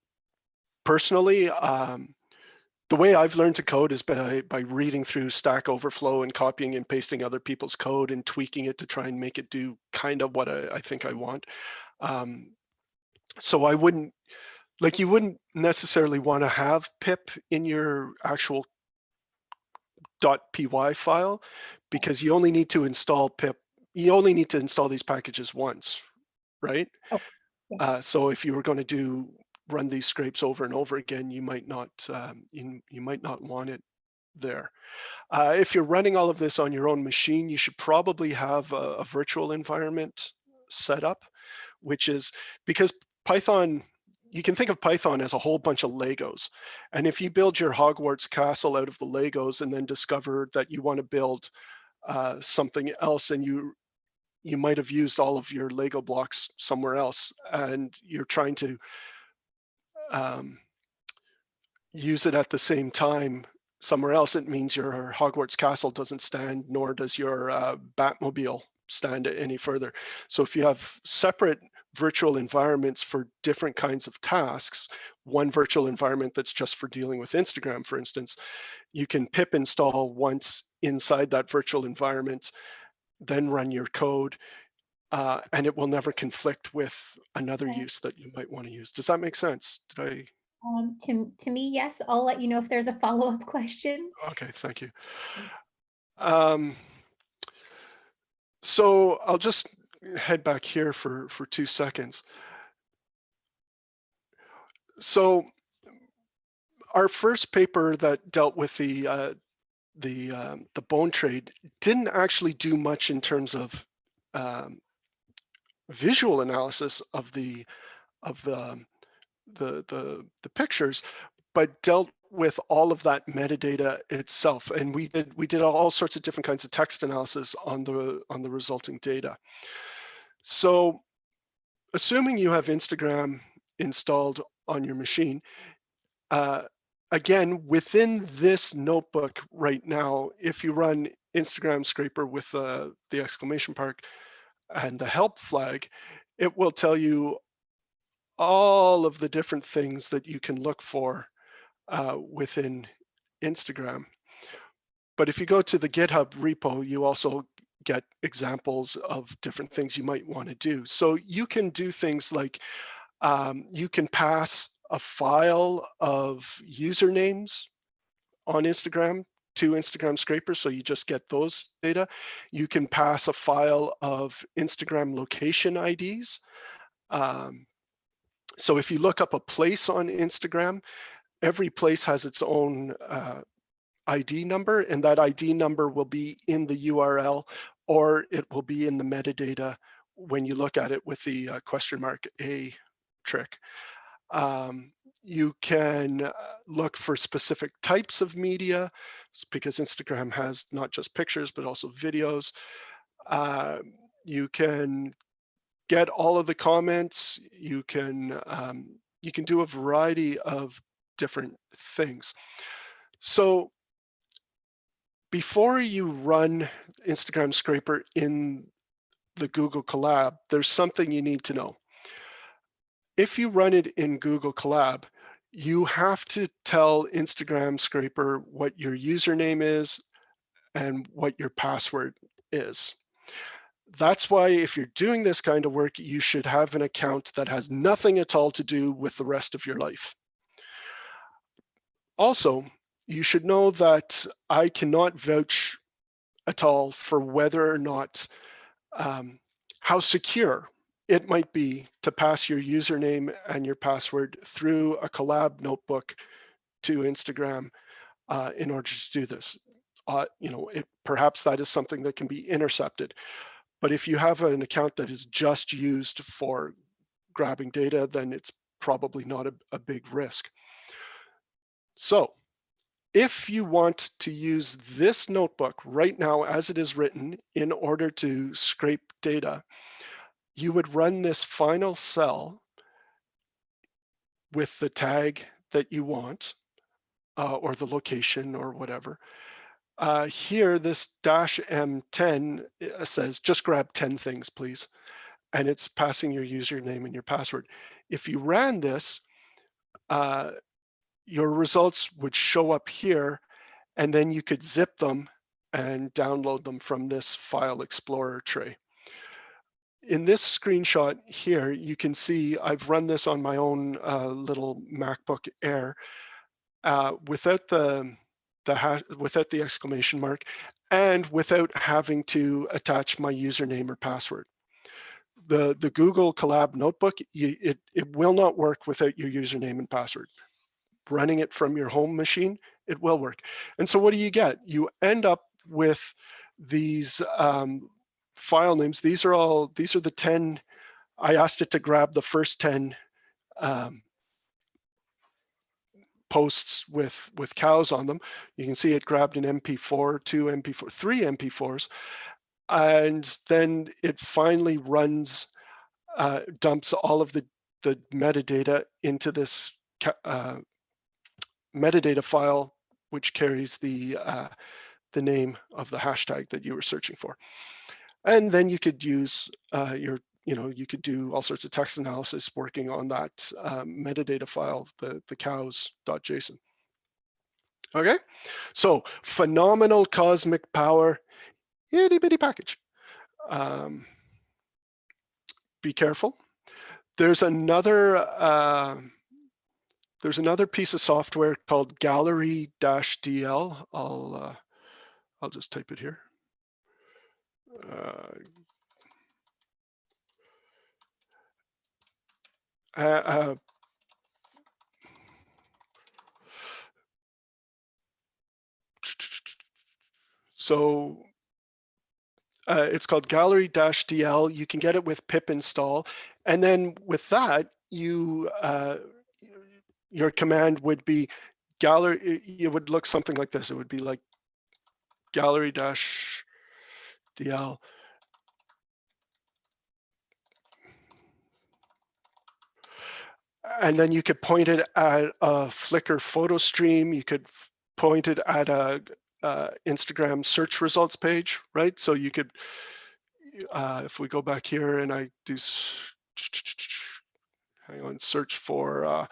personally, the way I've learned to code is by reading through Stack Overflow and copying and pasting other people's code and tweaking it to try and make it do kind of what I think I want. So I wouldn't, like, you wouldn't necessarily want to have pip in your actual .py file because you only need to install pip. You only need to install these packages once, right? Oh, yeah. So if you were going to run these scrapes over and over again, you might not you might not want it there. If you're running all of this on your own machine, you should probably have a virtual environment set up, which is because Python, you can think of Python as a whole bunch of Legos. And if you build your Hogwarts castle out of the Legos and then discover that you want to build something else and you might have used all of your Lego blocks somewhere else and you're trying to use it at the same time somewhere else, it means your Hogwarts castle doesn't stand, nor does your Batmobile stand any further. So if you have separate virtual environments for different kinds of tasks, one virtual environment that's just for dealing with Instagram, for instance, you can pip install once inside that virtual environment, then run your code, and it will never conflict with another use that you might want to use. Does that make sense? Did I? To me, yes. I'll let you know if there's a follow-up question. Okay, thank you. So I'll just head back here for 2 seconds. So our first paper that dealt with the bone trade didn't actually do much in terms of visual analysis of the pictures, but dealt with all of that metadata itself. And we did all sorts of different kinds of text analysis on the resulting data. So assuming you have Instagram installed on your machine, again, within this notebook right now, if you run Instagram scraper with the exclamation mark and the help flag, it will tell you all of the different things that you can look for within Instagram. But if you go to the GitHub repo, you also get examples of different things you might want to do. So you can do things like you can pass a file of usernames on Instagram to Instagram scraper, so you just get those data. You can pass a file of Instagram location IDs. So if you look up a place on Instagram, every place has its own ID number, and that ID number will be in the URL, or it will be in the metadata when you look at it with the question mark A trick. You can look for specific types of media, because Instagram has not just pictures, but also videos. You can get all of the comments. You can do a variety of different things. So before you run Instagram scraper in the Google Colab, there's something you need to know. If you run it in Google Colab, you have to tell Instagram scraper what your username is and what your password is. That's why if you're doing this kind of work, you should have an account that has nothing at all to do with the rest of your life. Also, you should know that I cannot vouch at all for whether or not how secure it might be to pass your username and your password through a Colab notebook to Instagram in order to do this. Perhaps that is something that can be intercepted. But if you have an account that is just used for grabbing data, then it's probably not a big risk. So if you want to use this notebook right now as it is written in order to scrape data, you would run this final cell with the tag that you want, or the location or whatever. Here, this -M10 says, just grab 10 things, please. And it's passing your username and your password. If you ran this, your results would show up here, and then you could zip them and download them from this file explorer tray. In this screenshot here, you can see I've run this on my own little MacBook Air without the exclamation mark and without having to attach my username or password. The Google Colab notebook, it will not work without your username and password. Running it from your home machine, it will work. And so what do you get? You end up with these file names. These are the 10. I asked it to grab the first 10 posts with cows on them. You can see it grabbed an MP4, 2 MP4, 3 MP4s, and then it finally runs, dumps all of the metadata into this metadata file, which carries the name of the hashtag that you were searching for. And then you could use you could do all sorts of text analysis working on that metadata file, the cows.json. Okay, so phenomenal cosmic power, itty bitty package. Be careful. There's another piece of software called Gallery-DL. I'll just type it here. So It's called gallery-dl. You can get it with pip install. And then with that, your command would be gallery, it would look something like this. It would be like gallery-dl. And then you could point it at a Flickr photo stream. You could point it at a Instagram search results page, right? So you could, if we go back here and I do, hang on, search for,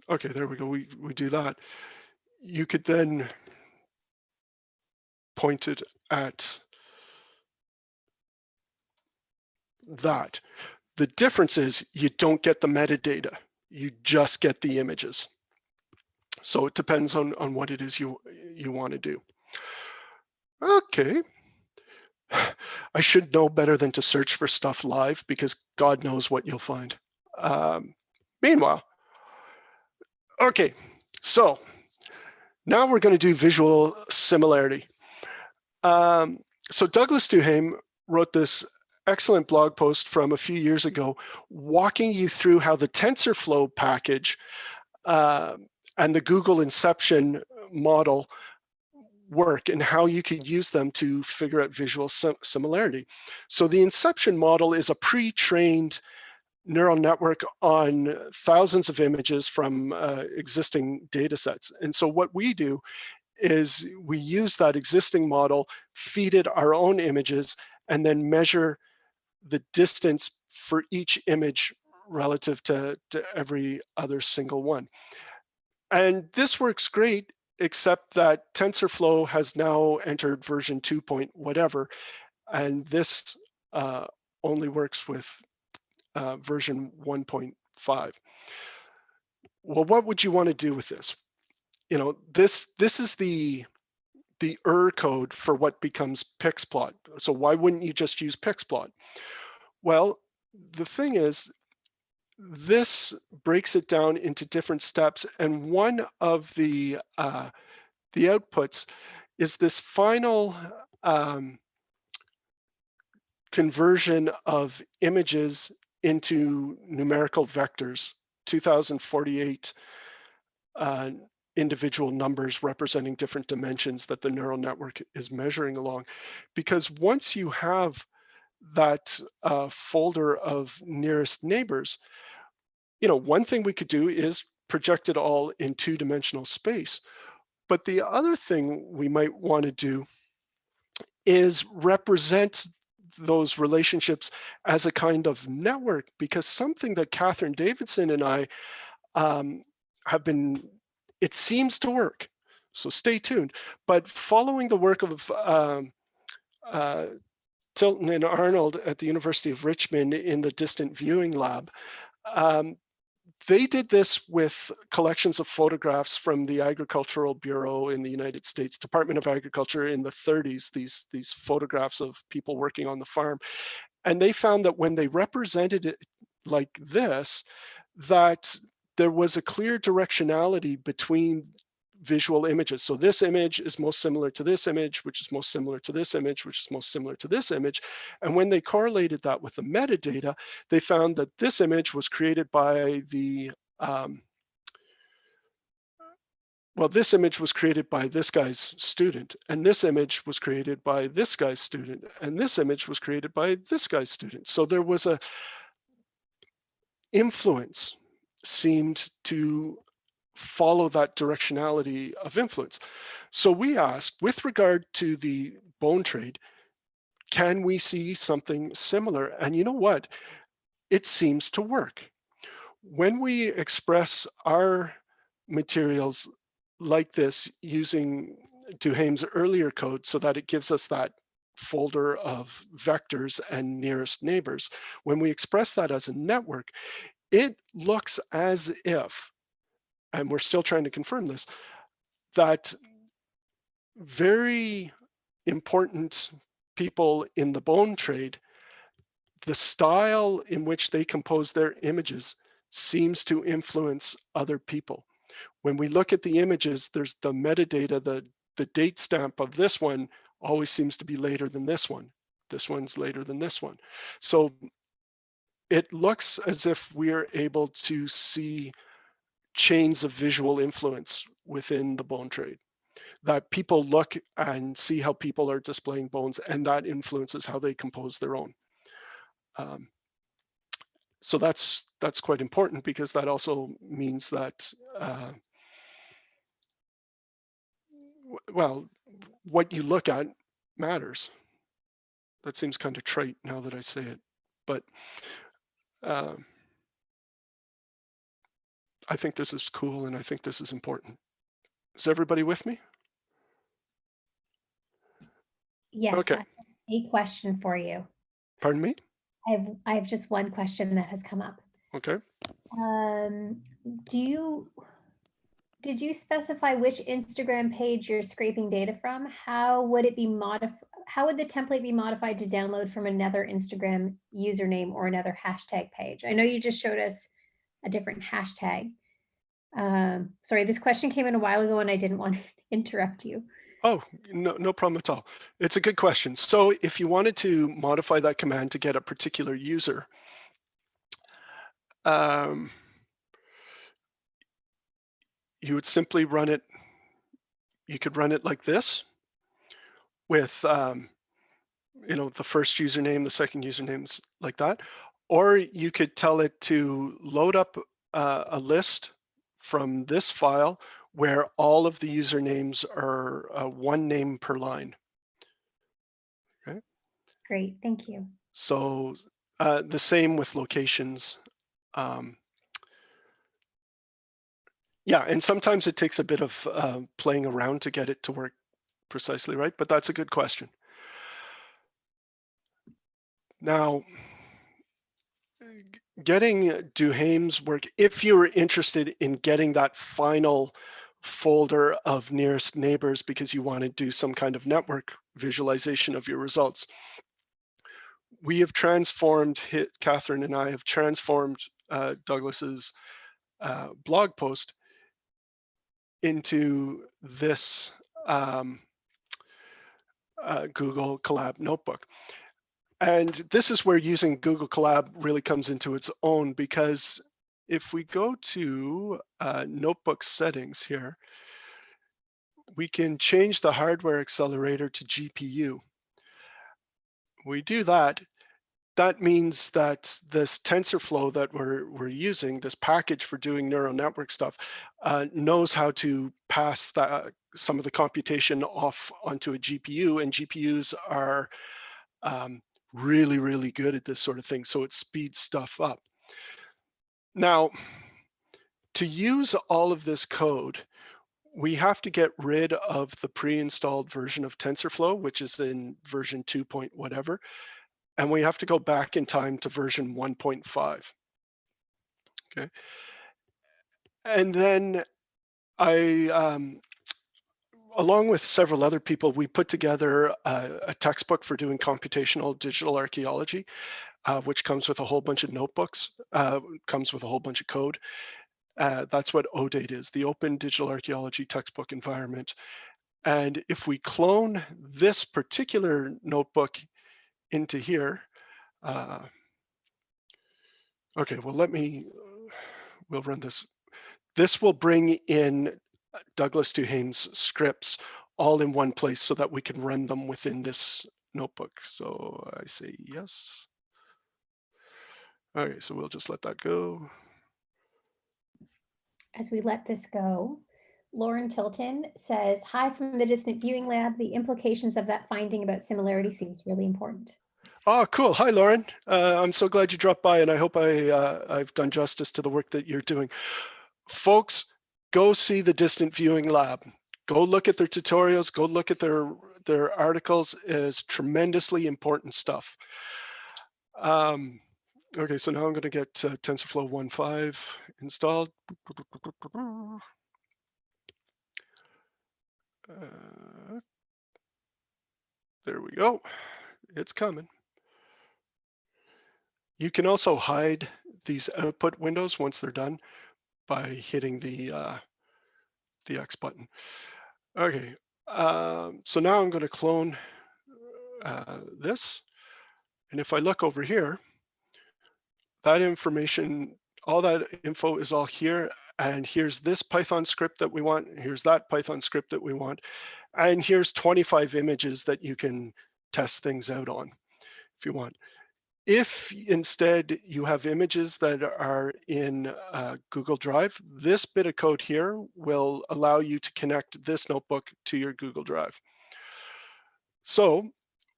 okay, there we go. We do that. You could then point it at that. The difference is you don't get the metadata. You just get the images. So it depends on what it is you want to do. Okay. I should know better than to search for stuff live because God knows what you'll find. Meanwhile, okay, so now we're going to do visual similarity. So Douglas Duhame wrote this excellent blog post from a few years ago, walking you through how the TensorFlow package and the Google Inception model work and how you can use them to figure out visual similarity. So the Inception model is a pre-trained neural network on thousands of images from existing data sets. And so what we do is we use that existing model, feed it our own images, and then measure the distance for each image relative to every other single one. And this works great, except that TensorFlow has now entered version 2 point whatever, and this only works with version 1.5. Well, what would you want to do with this? You know, this is the heure code for what becomes pixplot. So why wouldn't you just use pixplot? Well, the thing is, this breaks it down into different steps, and one of the outputs is this final conversion of images into numerical vectors, 2048 individual numbers representing different dimensions that the neural network is measuring along. Because once you have that folder of nearest neighbors, you know, one thing we could do is project it all in two-dimensional space. But the other thing we might want to do is represent those relationships as a kind of network, because something that Catherine Davidson and I have been, it seems to work, so stay tuned. But following the work of Tilton and Arnold at the University of Richmond in the distant viewing lab, they did this with collections of photographs from the Agricultural Bureau in the United States, Department of Agriculture in the 30s, these photographs of people working on the farm. And they found that when they represented it like this, that there was a clear directionality between visual images. So this image is most similar to this image, which is most similar to this image, which is most similar to this image. And when they correlated that with the metadata, they found that this image was created by the, well, this image was created by this guy's student, and this image was created by this guy's student, and this image was created by this guy's student. So there was a influence seemed to follow that directionality of influence. So we asked, with regard to the bone trade, can we see something similar? And you know what? It seems to work. When we express our materials like this using Duhame's earlier code so that it gives us that folder of vectors and nearest neighbors, when we express that as a network, it looks as if, and we're still trying to confirm this, that very important people in the bone trade, the style in which they compose their images seems to influence other people. When we look at the images, there's the metadata, the date stamp of this one always seems to be later than this one. This one's later than this one. So it looks as if we're able to see chains of visual influence within the bone trade, that people look and see how people are displaying bones, and that influences how they compose their own. So that's quite important, because that also means that, well, what you look at matters. That seems kind of trite now that I say it, but I think this is cool, and I think this is important. Is everybody with me? Yes, Okay. I have a question for you. Pardon me? I have just one question that has come up. Okay. Did you specify which Instagram page you're scraping data from? How would it be how would the template be modified to download from another Instagram username or another hashtag page? I know you just showed us a different hashtag. Sorry, this question came in a while ago and I didn't want to interrupt you. Oh, no problem at all. It's a good question. So if you wanted to modify that command to get a particular user, you would simply run it. You could run it like this with, you know, the first username, the second usernames like that, or you could tell it to load up a list from this file where all of the usernames are one name per line. Okay. Great, thank you. So the same with locations. Yeah, and sometimes it takes a bit of playing around to get it to work precisely right, but that's a good question. Now, getting Duhame's work, if you're interested in getting that final folder of nearest neighbors because you want to do some kind of network visualization of your results, we have transformed, Catherine and I have transformed Douglas's blog post into this Google Colab notebook. And this is where using Google Colab really comes into its own, because if we go to notebook settings here, we can change the hardware accelerator to GPU. We do that. That means that this TensorFlow that we're using, this package for doing neural network stuff, knows how to pass some of the computation off onto a GPU, and GPUs are really, really good at this sort of thing, so it speeds stuff up. Now, to use all of this code, we have to get rid of the pre-installed version of TensorFlow, which is in version 2 point whatever, and we have to go back in time to version 1.5. Okay. And then along with several other people, we put together a textbook for doing computational digital archaeology, which comes with a whole bunch of notebooks, comes with a whole bunch of code. That's what ODate is, the Open Digital Archaeology Textbook Environment. And if we clone this particular notebook into here, okay, well, we'll run this. This will bring in Douglas Duhame's scripts all in one place so that we can run them within this notebook. So I say yes. Okay, so we'll just let that go. As we let this go, Lauren Tilton says, hi from the Distant Viewing Lab. The implications of that finding about similarity seems really important. Oh, cool. Hi, Lauren. I'm so glad you dropped by, and I hope I've done justice to the work that you're doing. Folks, go see the Distant Viewing Lab. Go look at their tutorials, go look at their articles. It's tremendously important stuff. Okay, so now I'm going to get TensorFlow 1.5 installed. There we go. It's coming. You can also hide these output windows once they're done by hitting the X button. Okay, so now I'm going to clone this. And if I look over here, that information, all that info is all here. And here's this Python script that we want. Here's that Python script that we want. And here's 25 images that you can test things out on if you want. If instead you have images that are in Google Drive, this bit of code here will allow you to connect this notebook to your Google Drive. So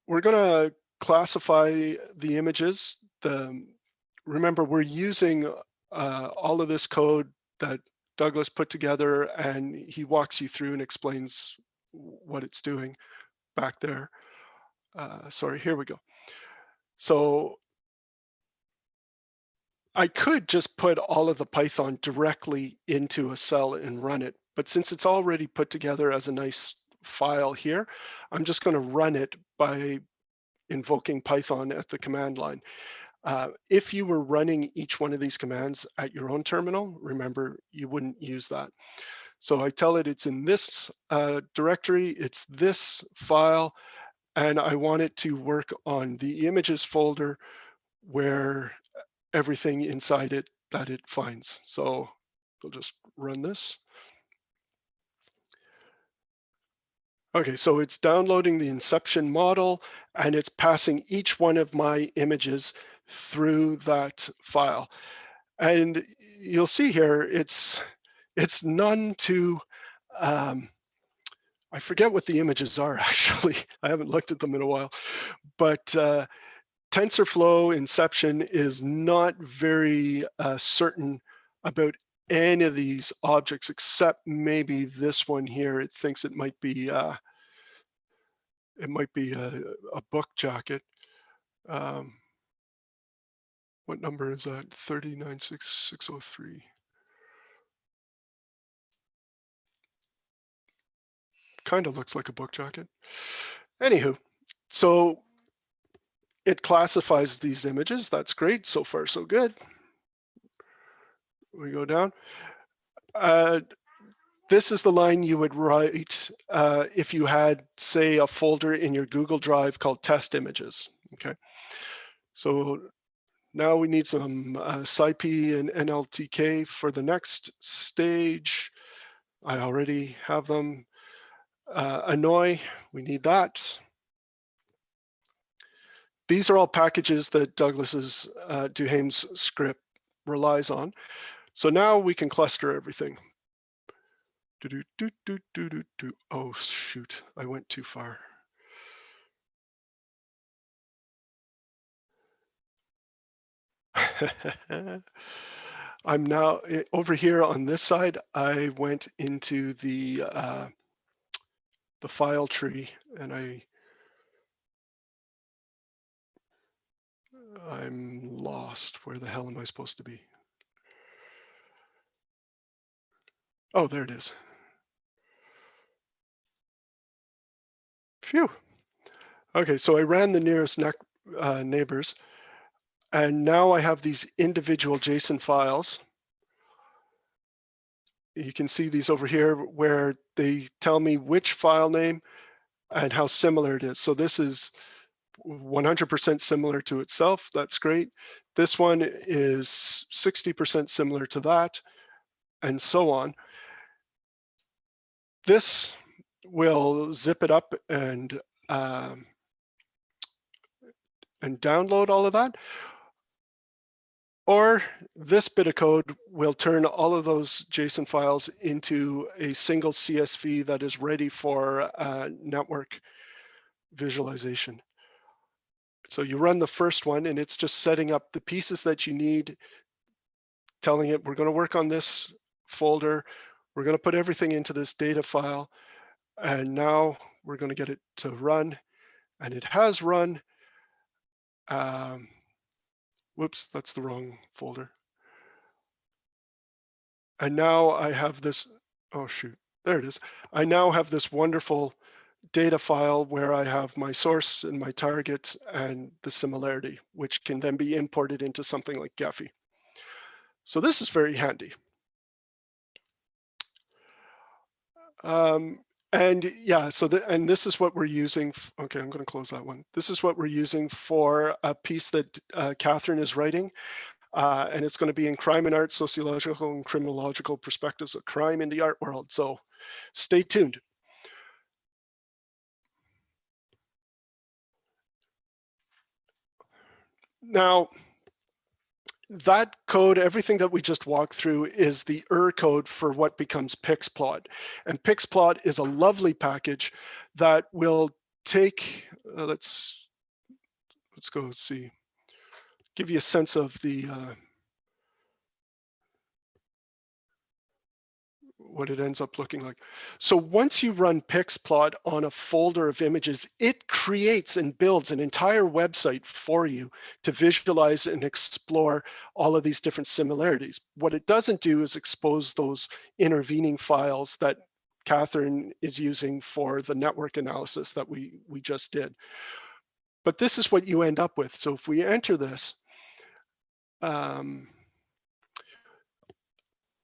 we're going to classify the images. Remember, we're using all of this code that Douglas put together, and he walks you through and explains what it's doing back there. Sorry, here we go. So I could just put all of the Python directly into a cell and run it, but since it's already put together as a nice file here, I'm just going to run it by invoking Python at the command line. If you were running each one of these commands at your own terminal, remember, you wouldn't use that. So I tell it it's in this directory, it's this file, and I want it to work on the images folder where everything inside it that it finds. So we'll just run this. Okay, so it's downloading the Inception model, and it's passing each one of my images through that file. And you'll see here, it's none too, I forget what the images are actually. I haven't looked at them in a while, but TensorFlow Inception is not very certain about any of these objects except maybe this one here. It thinks it might be a book jacket. What number is that? 3960603. Kind of looks like a book jacket. Anywho, so it classifies these images. That's great. So far, so good. We go down. This is the line you would write if you had, say, a folder in your Google Drive called test images. Okay. So now we need some SciPy and NLTK for the next stage. I already have them. Annoy, we need that. These are all packages that Douglas's Duhame's script relies on. So now we can cluster everything. Oh, shoot, I went too far. I'm now over here on this side. I went into the file tree, and I'm lost. Where the hell am I supposed to be? Oh, there it is. Phew. Okay, so I ran the nearest neighbors, and now I have these individual JSON files. You can see these over here where they tell me which file name and how similar it is. So this is 100% similar to itself. That's great. This one is 60% similar to that, and so on. This will zip it up and download all of that. Or this bit of code will turn all of those JSON files into a single CSV that is ready for network visualization. So you run the first one, and it's just setting up the pieces that you need, telling it we're going to work on this folder, we're going to put everything into this data file, and now we're going to get it to run, and it has run. Whoops, that's the wrong folder. And now I have this, oh shoot, there it is. I now have this wonderful data file where I have my source and my target and the similarity, which can then be imported into something like Gephi. So this is very handy. And yeah, so and this is what we're using. Okay, I'm going to close that one. This is what we're using for a piece that Catherine is writing. And it's going to be in crime and art, sociological and criminological perspectives of crime in the art world. So stay tuned. Now, that code, everything that we just walked through is the code for what becomes Pixplot. And Pixplot is a lovely package that will take, let's go see, give you a sense of the, what it ends up looking like. So once you run Pixplot on a folder of images, it creates and builds an entire website for you to visualize and explore all of these different similarities. What it doesn't do is expose those intervening files that Catherine is using for the network analysis that we just did. But this is what you end up with. So if we enter this,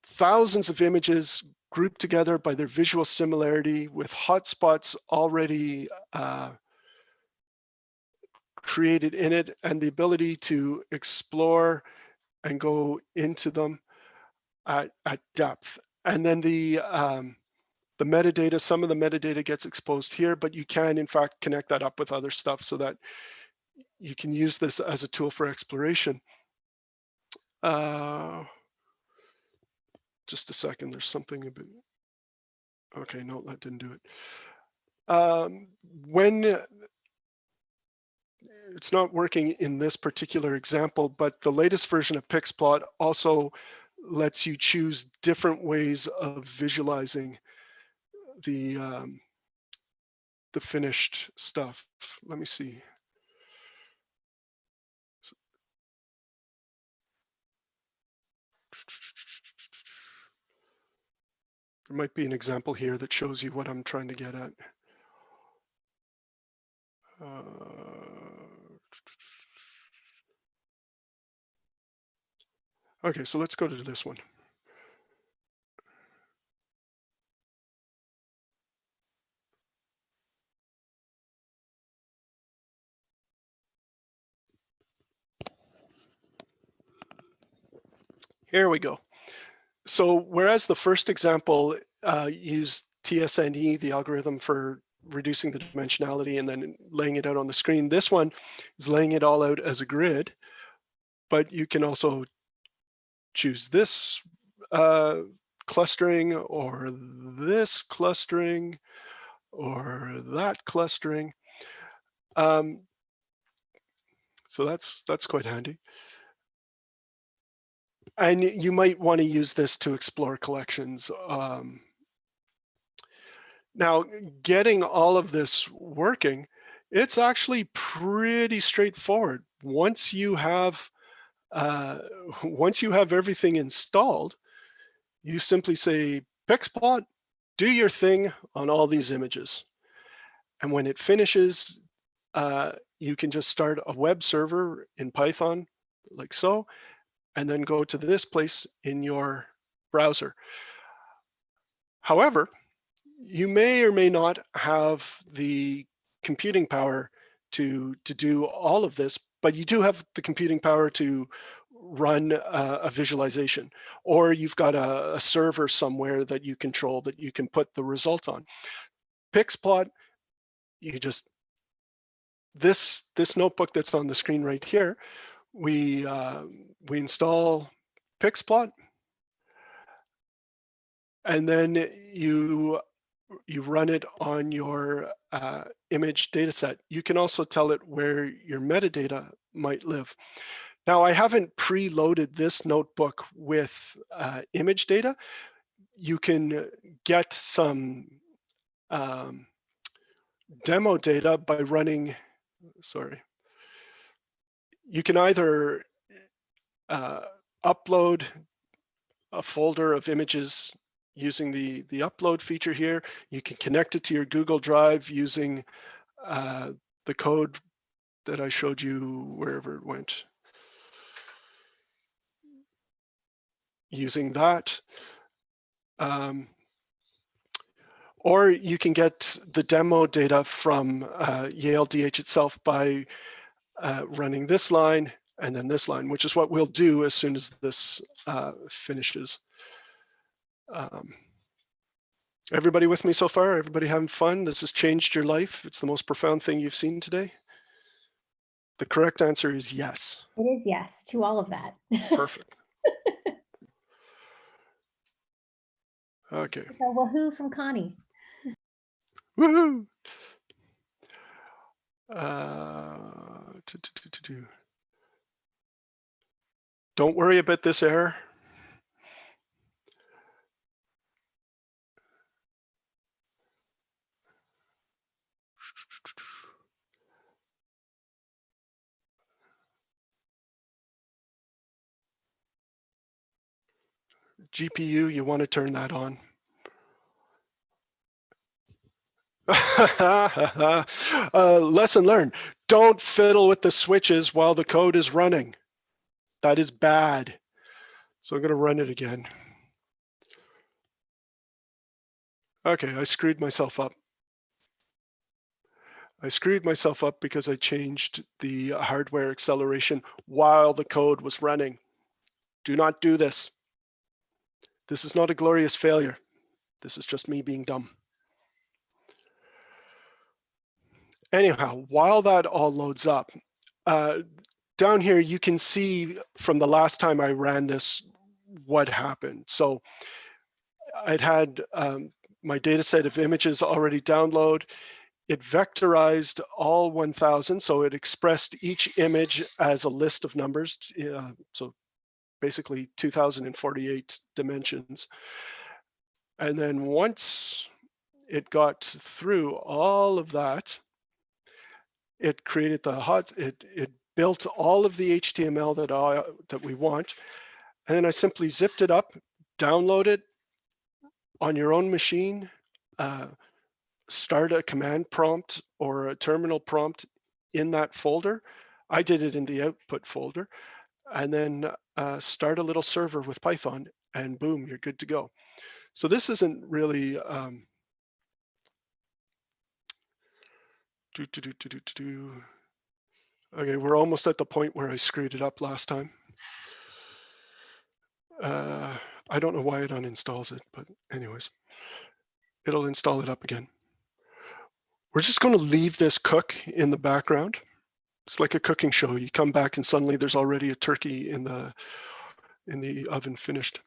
thousands of images grouped together by their visual similarity with hotspots already created in it, and the ability to explore and go into them at depth. And then the metadata, some of the metadata gets exposed here, but you can in fact connect that up with other stuff so that you can use this as a tool for exploration. Just a second, there's something a bit, okay, no, that didn't do it. When it's not working in this particular example, but the latest version of Pixplot also lets you choose different ways of visualizing the finished stuff. Let me see. There might be an example here that shows you what I'm trying to get at. Okay, so let's go to this one. Here we go. So whereas the first example used TSNE, the algorithm for reducing the dimensionality and then laying it out on the screen, this one is laying it all out as a grid, but you can also choose this clustering or this clustering or that clustering. So that's quite handy. And you might want to use this to explore collections. Now, getting all of this working, it's actually pretty straightforward. Once you have everything installed, you simply say, Pixplot, do your thing on all these images. And when it finishes, you can just start a web server in Python, like so, and then go to this place in your browser. However, you may or may not have the computing power to do all of this, but you do have the computing power to run a visualization, or you've got a server somewhere that you control that you can put the result on. Pixplot, you just, this notebook that's on the screen right here, we install Pixplot, and then you run it on your image data set. You can also tell it where your metadata might live. Now, I haven't preloaded this notebook with image data. You can get some demo data by running, sorry. You can either upload a folder of images using the upload feature here. You can connect it to your Google Drive using the code that I showed you wherever it went. using that. Or you can get the demo data from Yale DH itself by running this line and then this line, which is what we'll do as soon as this finishes. Everybody with me so far? Everybody having fun? This has changed your life? It's the most profound thing you've seen today? The correct answer is yes. It is yes to all of that. Perfect. Okay. So, woohoo from Connie. Woohoo! Don't worry about this error. GPU, you want to turn that on. Lesson learned. Don't fiddle with the switches while the code is running. That is bad. So I'm going to run it again. Okay, I screwed myself up. I screwed myself up because I changed the hardware acceleration while the code was running. Do not do this. This is not a glorious failure. This is just me being dumb. Anyhow, while that all loads up, down here you can see from the last time I ran this what happened. So I'd had my data set of images already download. It vectorized all 1,000, so it expressed each image as a list of numbers, so basically 2,048 dimensions. And then once it got through all of that, it created it built all of the HTML that we want, and then I simply zipped it up, download it on your own machine, start a command prompt or a terminal prompt in that folder. I did it in the output folder, and then start a little server with Python, and boom, you're good to go. So this isn't really okay, we're almost at the point where I screwed it up last time. I don't know why it uninstalls it, but anyways, it'll install it up again. We're just going to leave this cook in the background. It's like a cooking show. You come back and suddenly there's already a turkey in the oven finished.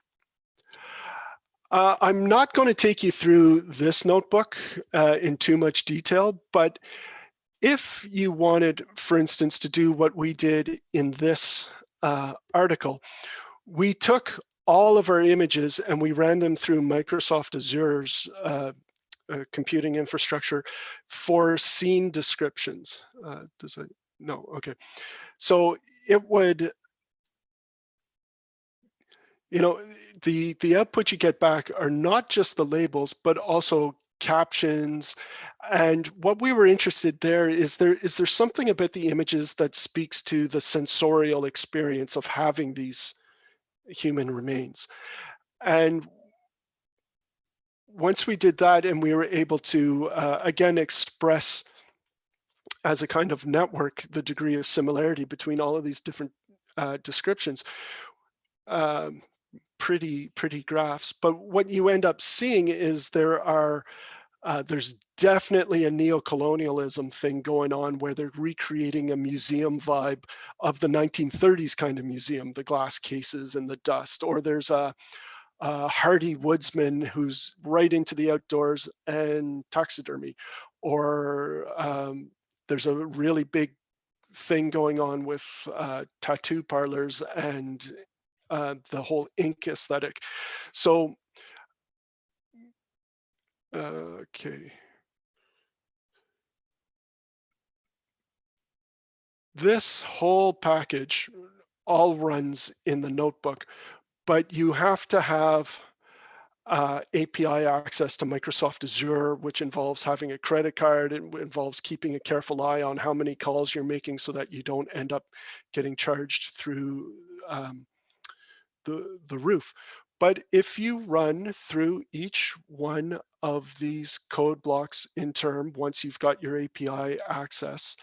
I'm not going to take you through this notebook in too much detail, but if you wanted, for instance, to do what we did in this article, we took all of our images and we ran them through Microsoft Azure's computing infrastructure for scene descriptions. No, okay. So it would, the output you get back are not just the labels, but also captions. And what we were interested there is there something about the images that speaks to the sensorial experience of having these human remains. And once we did that and we were able to, again, express as a kind of network the degree of similarity between all of these different descriptions, pretty graphs. But what you end up seeing is there's definitely a neo-colonialism thing going on where they're recreating a museum vibe of the 1930s kind of museum, the glass cases and the dust. Or there's a hardy woodsman who's right into the outdoors and taxidermy. Or there's a really big thing going on with tattoo parlors and the whole ink aesthetic. So, okay. This whole package all runs in the notebook, but you have to have API access to Microsoft Azure, which involves having a credit card. It involves keeping a careful eye on how many calls you're making so that you don't end up getting charged through the roof. But if you run through each one of these code blocks in term, once you've got your API access,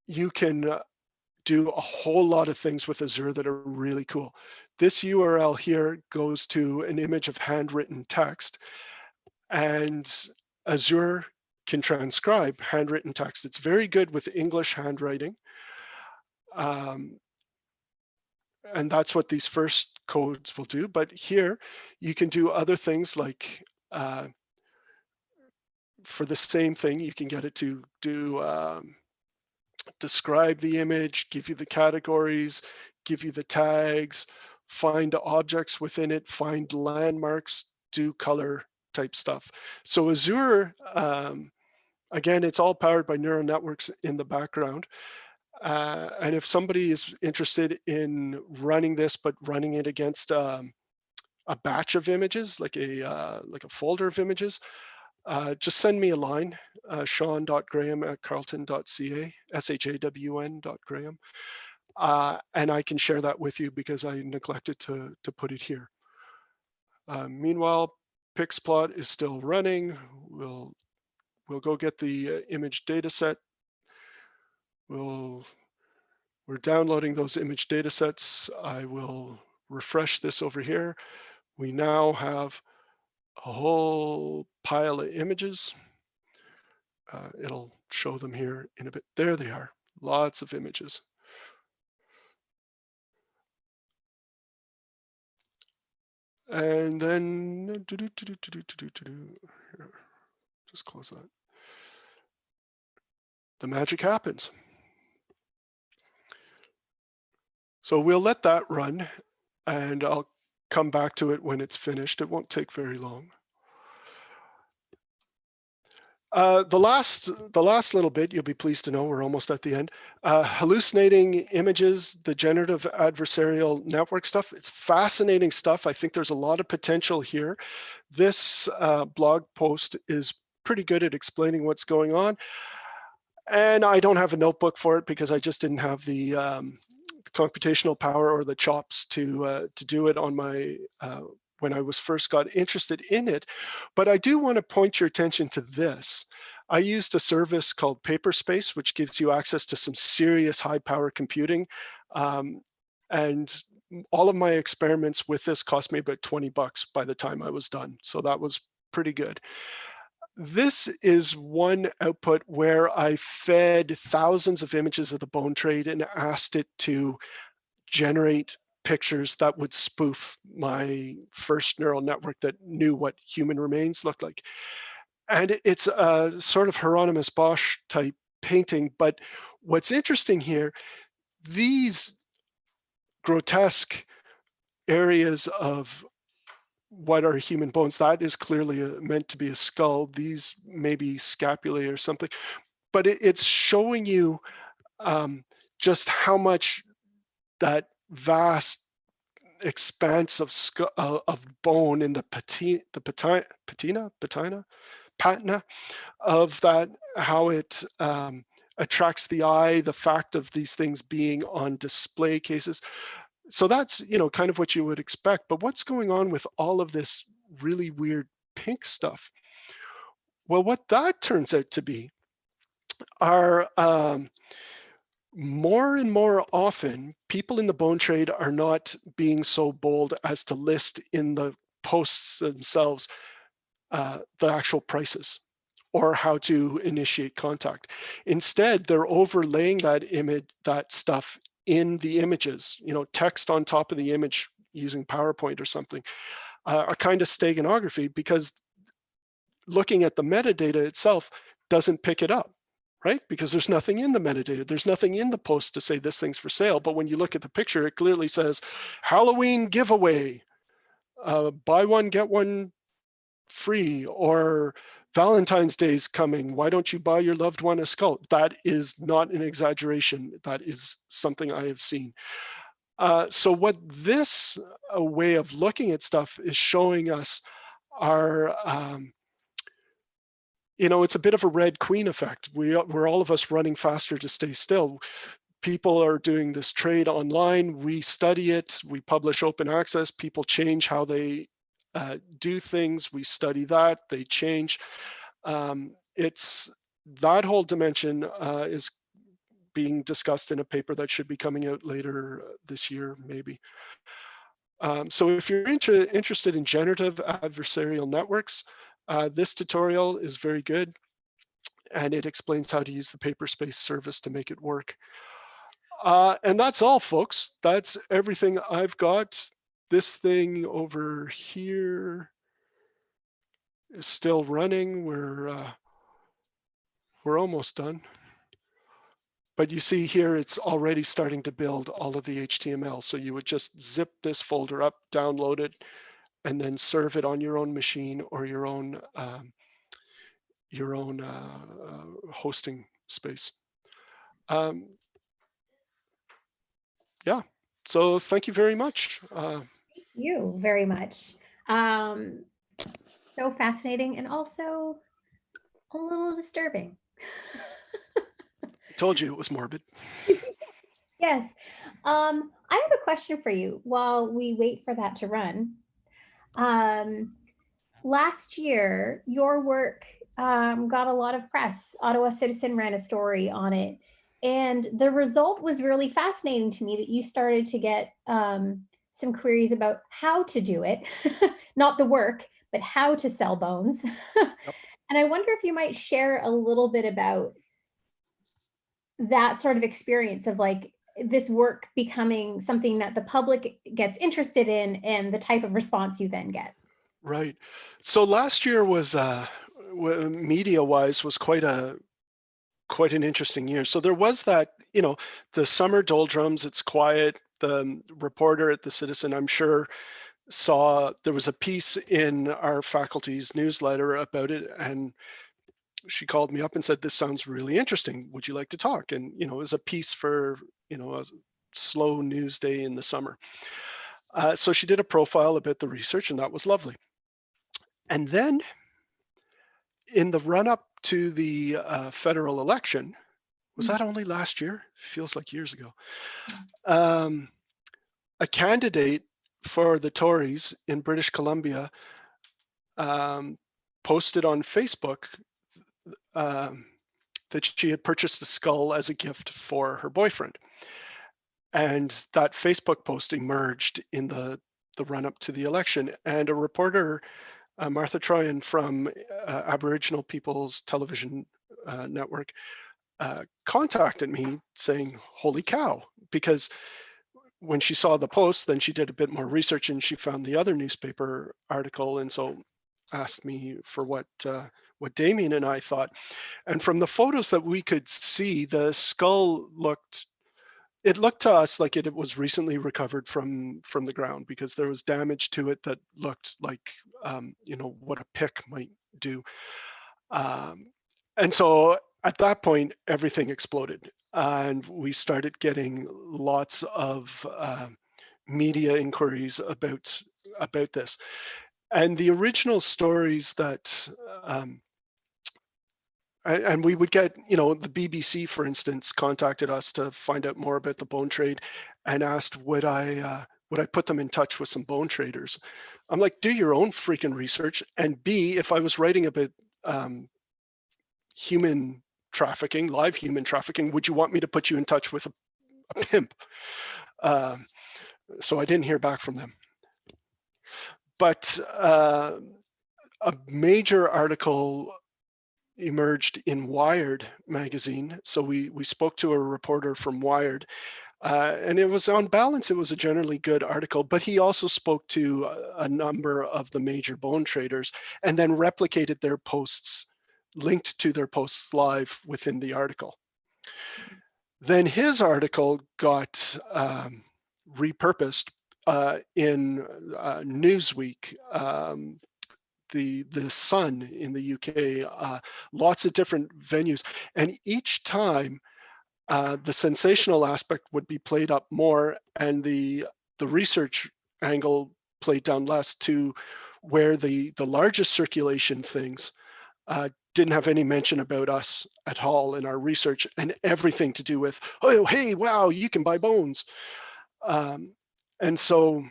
you can do a whole lot of things with Azure that are really cool. This URL here goes to an image of handwritten text, and Azure can transcribe handwritten text. It's very good with English handwriting. And that's what these first codes will do. But here you can do other things like for the same thing, you can get it to do describe the image, give you the categories, give you the tags, find objects within it, find landmarks, do color type stuff. So Azure, again, it's all powered by neural networks in the background. And if somebody is interested in running this, but running it against a batch of images, like a folder of images, just send me a line, sean.graham@carleton.ca, SHAWN.graham, and I can share that with you because I neglected to put it here. Meanwhile, Pixplot is still running. We'll go get the image data set. We're downloading those image data sets. I will refresh this over here. We now have a whole pile of images. It'll show them here in a bit. There they are, lots of images. And then, just close that. The magic happens. So we'll let that run, and I'll come back to it when it's finished. It won't take very long. The last little bit, you'll be pleased to know, we're almost at the end. Hallucinating images, the generative adversarial network stuff. It's fascinating stuff. I think there's a lot of potential here. This blog post is pretty good at explaining what's going on. And I don't have a notebook for it because I just didn't have the computational power or the chops to do it on my when I first got interested in it. But I do want to point your attention to this. I used a service called Paperspace, which gives you access to some serious high power computing. And all of my experiments with this cost me about $20 by the time I was done. So that was pretty good. This is one output where I fed thousands of images of the bone trade and asked it to generate pictures that would spoof my first neural network that knew what human remains looked like. And it's a sort of Hieronymus Bosch type painting. But what's interesting here, these grotesque areas of what are human bones, that is clearly meant to be a skull. These may be scapulae or something, but it's showing you just how much that vast expanse of bone in the patina of that, how it attracts the eye, the fact of these things being on display cases. So that's, kind of what you would expect. But what's going on with all of this really weird pink stuff? Well, what that turns out to be are more and more often, people in the bone trade are not being so bold as to list in the posts themselves the actual prices or how to initiate contact. Instead, they're overlaying that image, that stuff in the images, text on top of the image using PowerPoint or something, a kind of steganography, because looking at the metadata itself doesn't pick it up, right? Because there's nothing in the metadata. There's nothing in the post to say this thing's for sale. But when you look at the picture, it clearly says Halloween giveaway, buy one, get one free, or Valentine's Day's coming. Why don't you buy your loved one a skull? That is not an exaggeration. That is something I have seen. So what this way of looking at stuff is showing us are, it's a bit of a Red Queen effect. We're all of us running faster to stay still. people are doing this trade online. We study it. We publish open access. People change how they do things. We study that. They change. It's that whole dimension is being discussed in a paper that should be coming out later this year, maybe. So if you're interested in generative adversarial networks, this tutorial is very good, and it explains how to use the Paperspace service to make it work. And that's all, folks. That's everything I've got. This thing over here is still running. We're almost done. But you see here, it's already starting to build all of the HTML. So you would just zip this folder up, download it, and then serve it on your own machine or your own hosting space. Yeah, so thank you very much. Thank you very much. So fascinating and also a little disturbing. Told you it was morbid. Yes. I have a question for you while we wait for that to run. Last year, your work got a lot of press. Ottawa Citizen ran a story on it. And the result was really fascinating to me, that you started to get some queries about how to do it, not the work, but how to sell bones. Yep. And I wonder if you might share a little bit about that sort of experience of like this work becoming something that the public gets interested in and the type of response you then get. Right. So last year was, media-wise, was quite an interesting year. So there was that, the summer doldrums, it's quiet. The reporter at the Citizen, I'm sure, saw there was a piece in our faculty's newsletter about it, and she called me up and said, "This sounds really interesting. Would you like to talk?" And, it was a piece for, a slow news day in the summer. So she did a profile about the research, and that was lovely. And then in the run-up to the federal election, was that only last year? Feels like years ago. A candidate for the Tories in British Columbia posted on Facebook that she had purchased a skull as a gift for her boyfriend. And that Facebook post emerged in the run-up to the election. And a reporter, Martha Troyan from Aboriginal People's Television Network, contacted me saying, "Holy cow," because when she saw the post, then she did a bit more research and she found the other newspaper article, and so asked me for what Damien and I thought. And from the photos that we could see, the skull looked to us like it was recently recovered from the ground, because there was damage to it that looked like what a pick might do. And so at that point, everything exploded, and we started getting lots of media inquiries about this. And the original stories that, and we would get, the BBC, for instance, contacted us to find out more about the bone trade and asked, would I put them in touch with some bone traders? I'm like, do your own freaking research. And B, if I was writing about human trafficking, live human trafficking, would you want me to put you in touch with a pimp? So I didn't hear back from them. But a major article emerged in Wired magazine. So we spoke to a reporter from Wired, and it was, on balance, it was a generally good article, but he also spoke to a number of the major bone traders and then replicated their posts, linked to their posts live within the article. Then his article got repurposed in Newsweek, the Sun in the UK, lots of different venues, and each time the sensational aspect would be played up more, and the research angle played down less, to where the largest circulation things didn't have any mention about us at all in our research, and everything to do with, oh, hey, wow, you can buy bones. And so,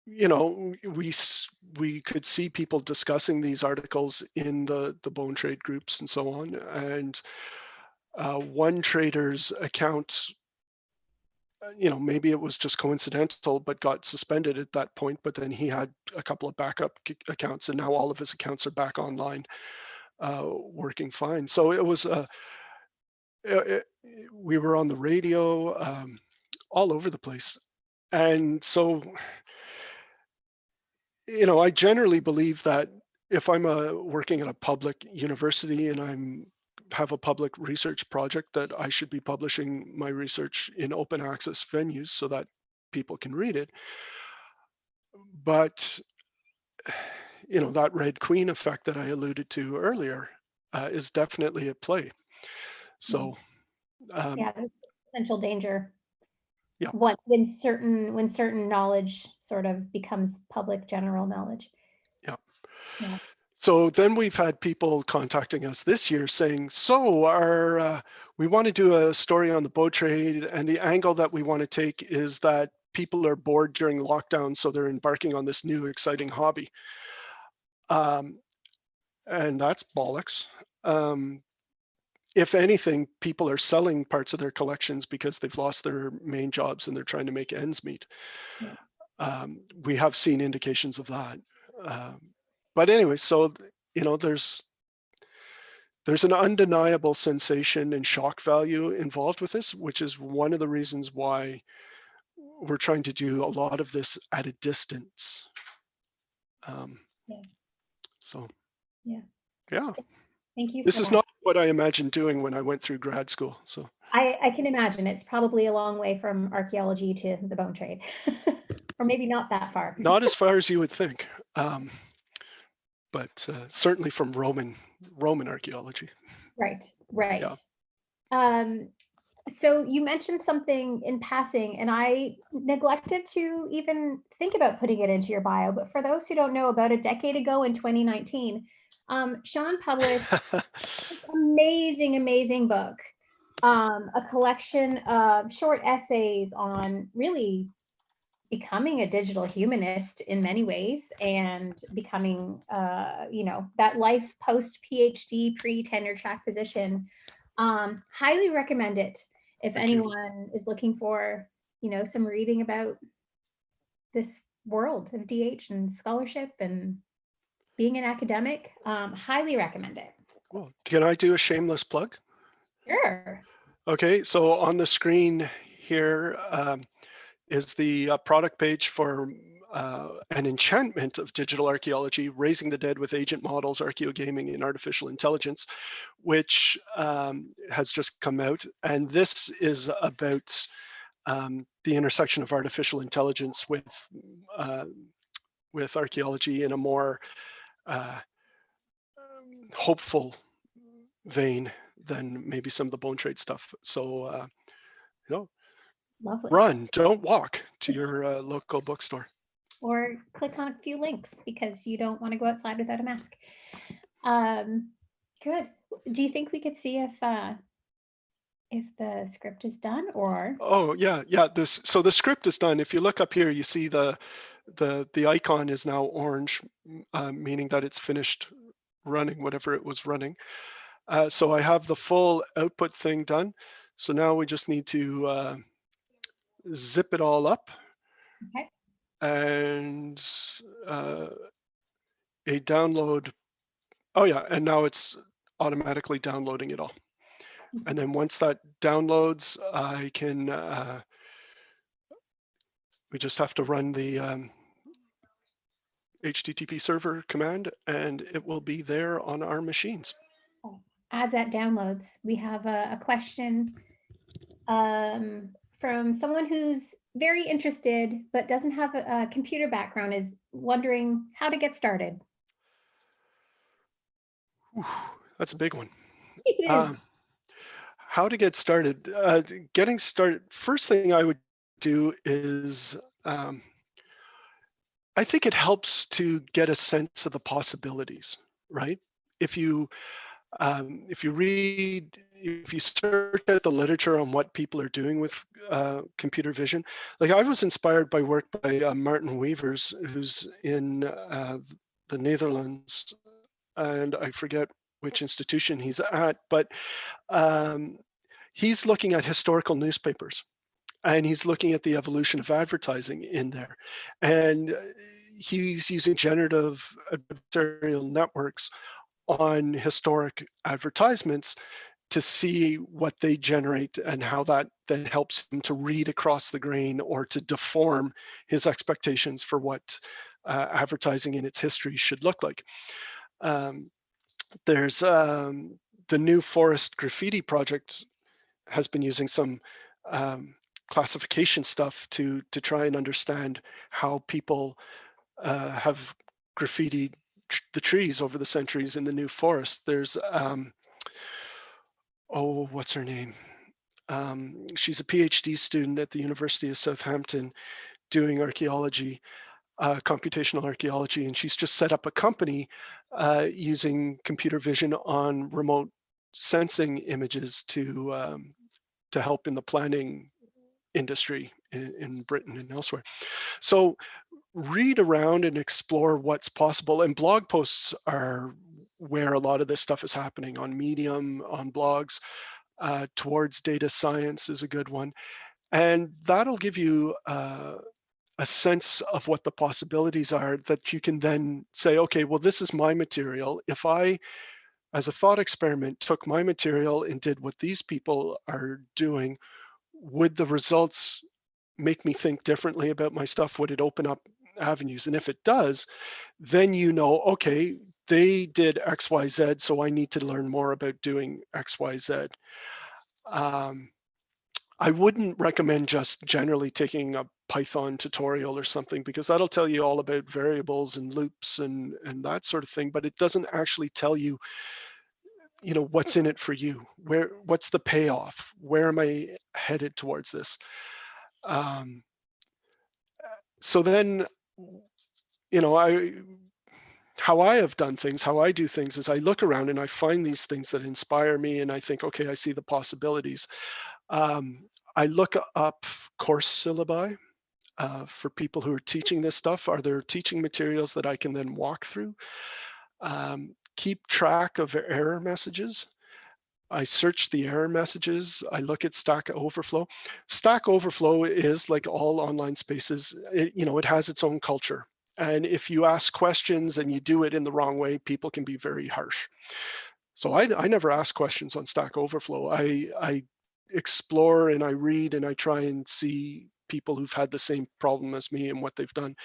you know, we could see people discussing these articles in the bone trade groups and so on. And one trader's account, you know, maybe it was just coincidental, but got suspended at that point. But then he had a couple of backup accounts, and now all of his accounts are back online, working fine. So it was, we were on the radio, all over the place. And so, you know, I generally believe that if I'm working at a public university and I'm have a public research project, that I should be publishing my research in open access venues so that people can read it. But, you know, that Red Queen effect that I alluded to earlier is definitely at play. So, yeah, there's potential danger. Yeah. When certain knowledge sort of becomes public general knowledge. Yeah. Yeah. So then we've had people contacting us this year saying, so we want to do a story on the boat trade, and the angle that we want to take is that people are bored during lockdown, so they're embarking on this new exciting hobby. And that's bollocks. If anything, people are selling parts of their collections because they've lost their main jobs and they're trying to make ends meet. Yeah. We have seen indications of that. But anyway, so, you know, there's an undeniable sensation and shock value involved with this, which is one of the reasons why we're trying to do a lot of this at a distance. Yeah. So, yeah. Thank you. This is not what I imagined doing when I went through grad school. So I can imagine it's probably a long way from archaeology to the bone trade, or maybe not that far. Not as far as you would think, but certainly from Roman archaeology. Right. Yeah. So you mentioned something in passing, and I neglected to even think about putting it into your bio. But for those who don't know, about a decade ago in 2019, Sean published an amazing book, a collection of short essays on really becoming a digital humanist in many ways, and becoming, you know, that life post PhD, pre-tenure track position. Highly recommend it if anyone is looking for, you know, some reading about this world of DH and scholarship and being an academic. Highly recommend it. Well, can I do a shameless plug? Sure. Okay, so on the screen here is the product page for an enchantment of digital archaeology, Raising the Dead with Agent Models, Archaeogaming and Artificial Intelligence, which has just come out. And this is about the intersection of artificial intelligence with archaeology in a more hopeful vein than maybe some of the bone trade stuff. So, you know, lovely. Run, don't walk to your local bookstore. Or click on a few links because you don't want to go outside without a mask. Good. Do you think we could see if the script is done, or? Oh yeah. So the script is done. If you look up here, you see the icon is now orange, meaning that it's finished running whatever it was running. So I have the full output thing done. So now we just need to zip it all up. Okay. And a download. Oh yeah, and now it's automatically downloading it all. And then once that downloads, I can, we just have to run the HTTP server command, and it will be there on our machines. As that downloads, we have a question from someone who's very interested but doesn't have a computer background, is wondering how to get started. Whew, that's a big one. It is. How to get started? Getting started, first thing I would do is, I think it helps to get a sense of the possibilities. right? If you if you search out the literature on what people are doing with computer vision, like I was inspired by work by Martin Weavers, who's in the Netherlands, and I forget which institution he's at, but um, he's looking at historical newspapers, and he's looking at the evolution of advertising in there. And he's using generative adversarial networks on historic advertisements to see what they generate and how that then helps him to read across the grain or to deform his expectations for what advertising in its history should look like. Um, there's the New Forest Graffiti project has been using some classification stuff to try and understand how people have graffitied the trees over the centuries in the New Forest. There's oh, what's her name? She's a PhD student at the University of Southampton doing archaeology, computational archaeology, and she's just set up a company using computer vision on remote sensing images to help in the planning industry in Britain and elsewhere. So read around and explore what's possible. And blog posts are where a lot of this stuff is happening, on Medium, on blogs. Towards Data Science is a good one. And that'll give you a sense of what the possibilities are that you can then say, okay, well, this is my material. If I, as a thought experiment, took my material and did what these people are doing, would the results make me think differently about my stuff? Would it open up avenues? And if it does, then you know, okay, they did X, Y, Z, so I need to learn more about doing X, Y, Z. I wouldn't recommend just generally taking a Python tutorial or something, because that'll tell you all about variables and loops and that sort of thing, but it doesn't actually tell you, you know, what's in it for you. What's the payoff? Where am I headed towards this? So then, you know, how I have done things, how I do things is I look around and I find these things that inspire me, and I think, okay, I see the possibilities. I look up course syllabi for people who are teaching this stuff. Are there teaching materials that I can then walk through? Keep track of error messages. I search the error messages. I look at Stack Overflow. Stack Overflow is like all online spaces. It has its own culture. And if you ask questions and you do it in the wrong way, people can be very harsh. So I never ask questions on Stack Overflow. I explore and I read and I try and see people who've had the same problem as me and what they've done.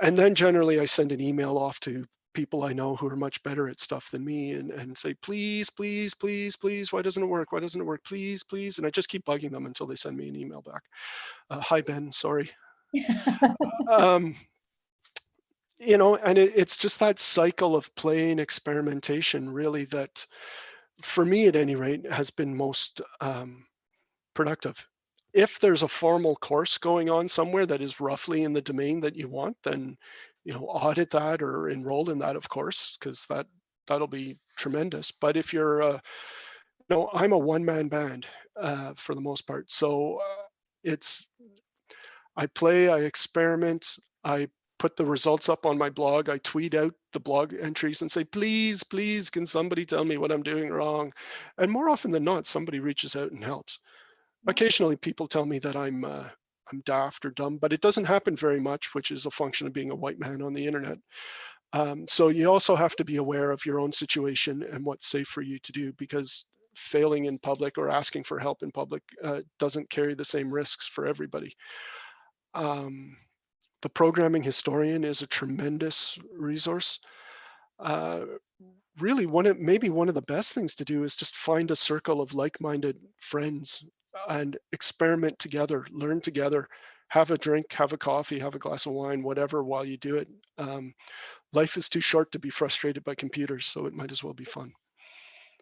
And then generally I send an email off to people I know who are much better at stuff than me and say, please, please, please, please, why doesn't it work? Why doesn't it work? Please, please. And I just keep bugging them until they send me an email back. Hi, Ben, sorry. And it's just that cycle of play and experimentation really that, for me at any rate, has been most productive. If there's a formal course going on somewhere that is roughly in the domain that you want, then audit that or enroll in that, of course, because that'll be tremendous. But if you're I'm a one-man band for the most part, so I play, I experiment, I put the results up on my blog, I tweet out the blog entries and say, please, please, can somebody tell me what I'm doing wrong? And more often than not, somebody reaches out and helps. Occasionally people tell me that I'm daft or dumb, but it doesn't happen very much, which is a function of being a white man on the internet. So you also have to be aware of your own situation and what's safe for you to do, because failing in public or asking for help in public doesn't carry the same risks for everybody. The Programming Historian is a tremendous resource. Really, maybe one of the best things to do is just find a circle of like-minded friends and experiment together, learn together, have a drink, have a coffee, have a glass of wine, whatever, while you do it. Life is too short to be frustrated by computers, so it might as well be fun.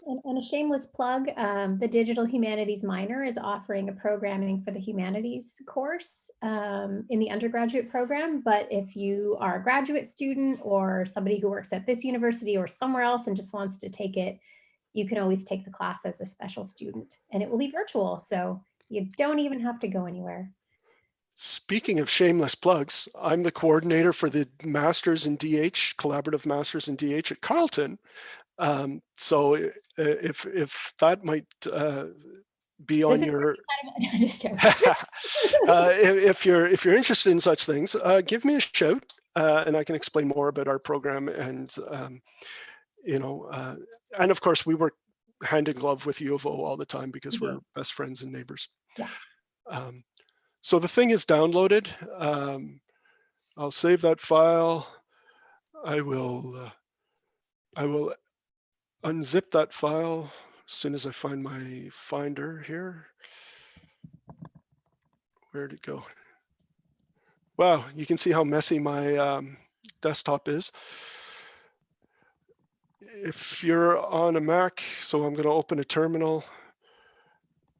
And a shameless plug, the Digital Humanities minor is offering a programming for the humanities course in the undergraduate program. But if you are a graduate student or somebody who works at this university or somewhere else and just wants to take it, you can always take the class as a special student, and it will be virtual. So you don't even have to go anywhere. Speaking of shameless plugs, I'm the coordinator for the Masters in DH, Collaborative Masters in DH at Carleton. So if that might be on your, just joking. if you're interested in such things, give me a shout, and I can explain more about our program. And you know, and of course we work hand in glove with U of O all the time because we're best friends and neighbors. Yeah. So the thing is downloaded. I'll save that file. I will unzip that file as soon as I find my finder here. Where'd it go? Wow, you can see how messy my desktop is. If you're on a Mac, so I'm going to open a terminal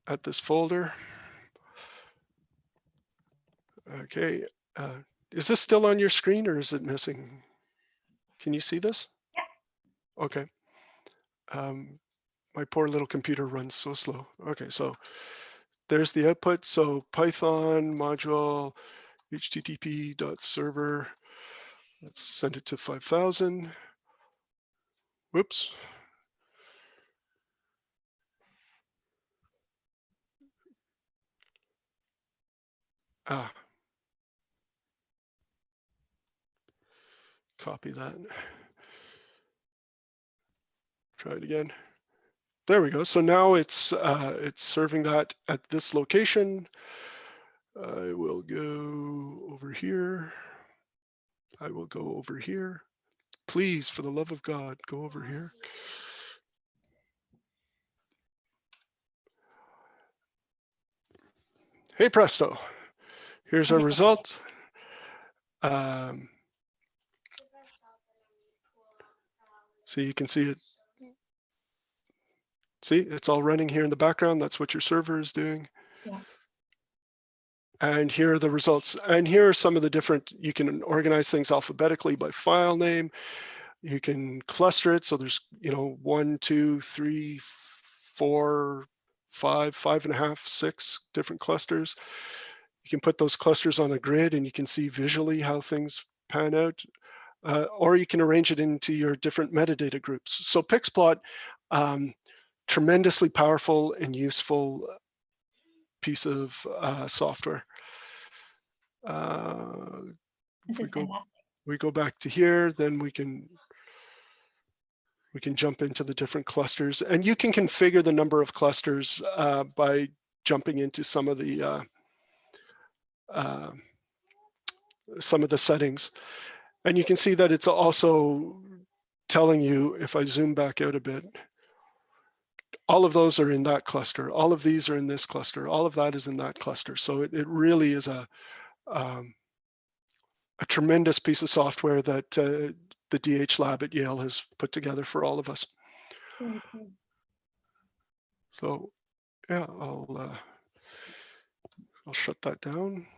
at this folder. Okay, is this still on your screen or is it missing? Can you see this? Yeah. Okay. My poor little computer runs so slow. Okay, so there's the output. So Python module http.server. Let's send it to 5000. Whoops. Ah. Copy that. Try it again. There we go. So now it's serving that at this location. I will go over here. I will go over here. Please, for the love of God, go over here. Hey presto, here's our result. So you can see it. See, it's all running here in the background. That's what your server is doing. Yeah. And here are the results. And here are some of the different, you can organize things alphabetically by file name. You can cluster it. So there's, 1, 2, 3, 4, 5, 5.5, 6 different clusters. You can put those clusters on a grid and you can see visually how things pan out. Or you can arrange it into your different metadata groups. So Pixplot, tremendously powerful and useful piece of software. This is fantastic. We go back to here, then we can jump into the different clusters, and you can configure the number of clusters by jumping into some of the settings. And you can see that it's also telling you, if I zoom back out a bit, all of those are in that cluster. All of these are in this cluster. All of that is in that cluster. So it really is a tremendous piece of software that the DH lab at Yale has put together for all of us. Very cool. So yeah, I'll shut that down.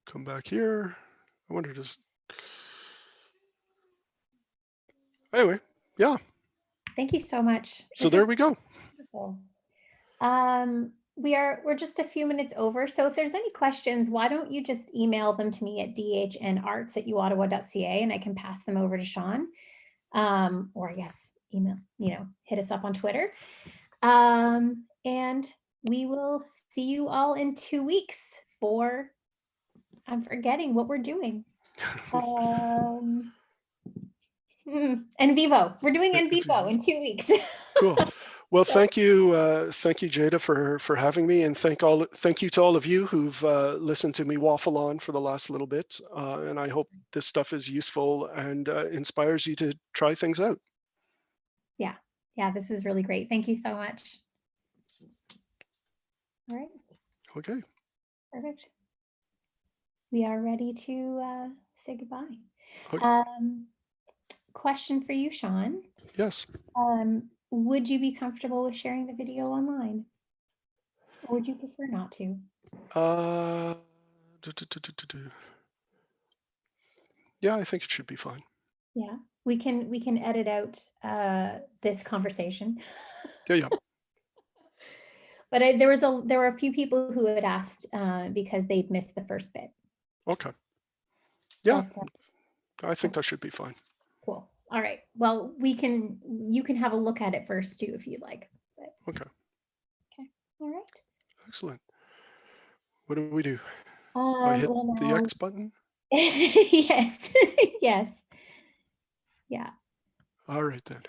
Come back here. I wonder, anyway, yeah. Thank you so much. So there we go. Wonderful. We're just a few minutes over. So if there's any questions, why don't you just email them to me at dhnarts@uottawa.ca and I can pass them over to Sean. Or yes, email, hit us up on Twitter. And we will see you all in 2 weeks for, I'm forgetting what we're doing. En vivo. We're doing en vivo in 2 weeks. Cool. Well, thank you, Jada, for having me, and thank you to all of you who've listened to me waffle on for the last little bit. And I hope this stuff is useful and inspires you to try things out. Yeah, this is really great. Thank you so much. All right. Okay. Perfect. We are ready to say goodbye. Okay. question for you, Sean. Yes. Would you be comfortable with sharing the video online? Or would you prefer not to? Yeah, I think it should be fine. Yeah, we can edit out this conversation. Yeah. But there were a few people who had asked because they'd missed the first bit. Okay. Yeah, But, I think that should be fine. cool. All right. Well, you can have a look at it first too if you'd like. But, Okay. Okay. All right. Excellent. What do we do? I hit well, the now, X button. yes. Yes. Yeah. All right then.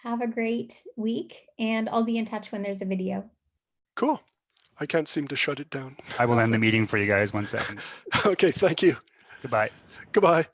Have a great week, and I'll be in touch when there's a video. Cool. I can't seem to shut it down. I will end the meeting for you guys. 1 second. Okay, thank you. Goodbye. Goodbye.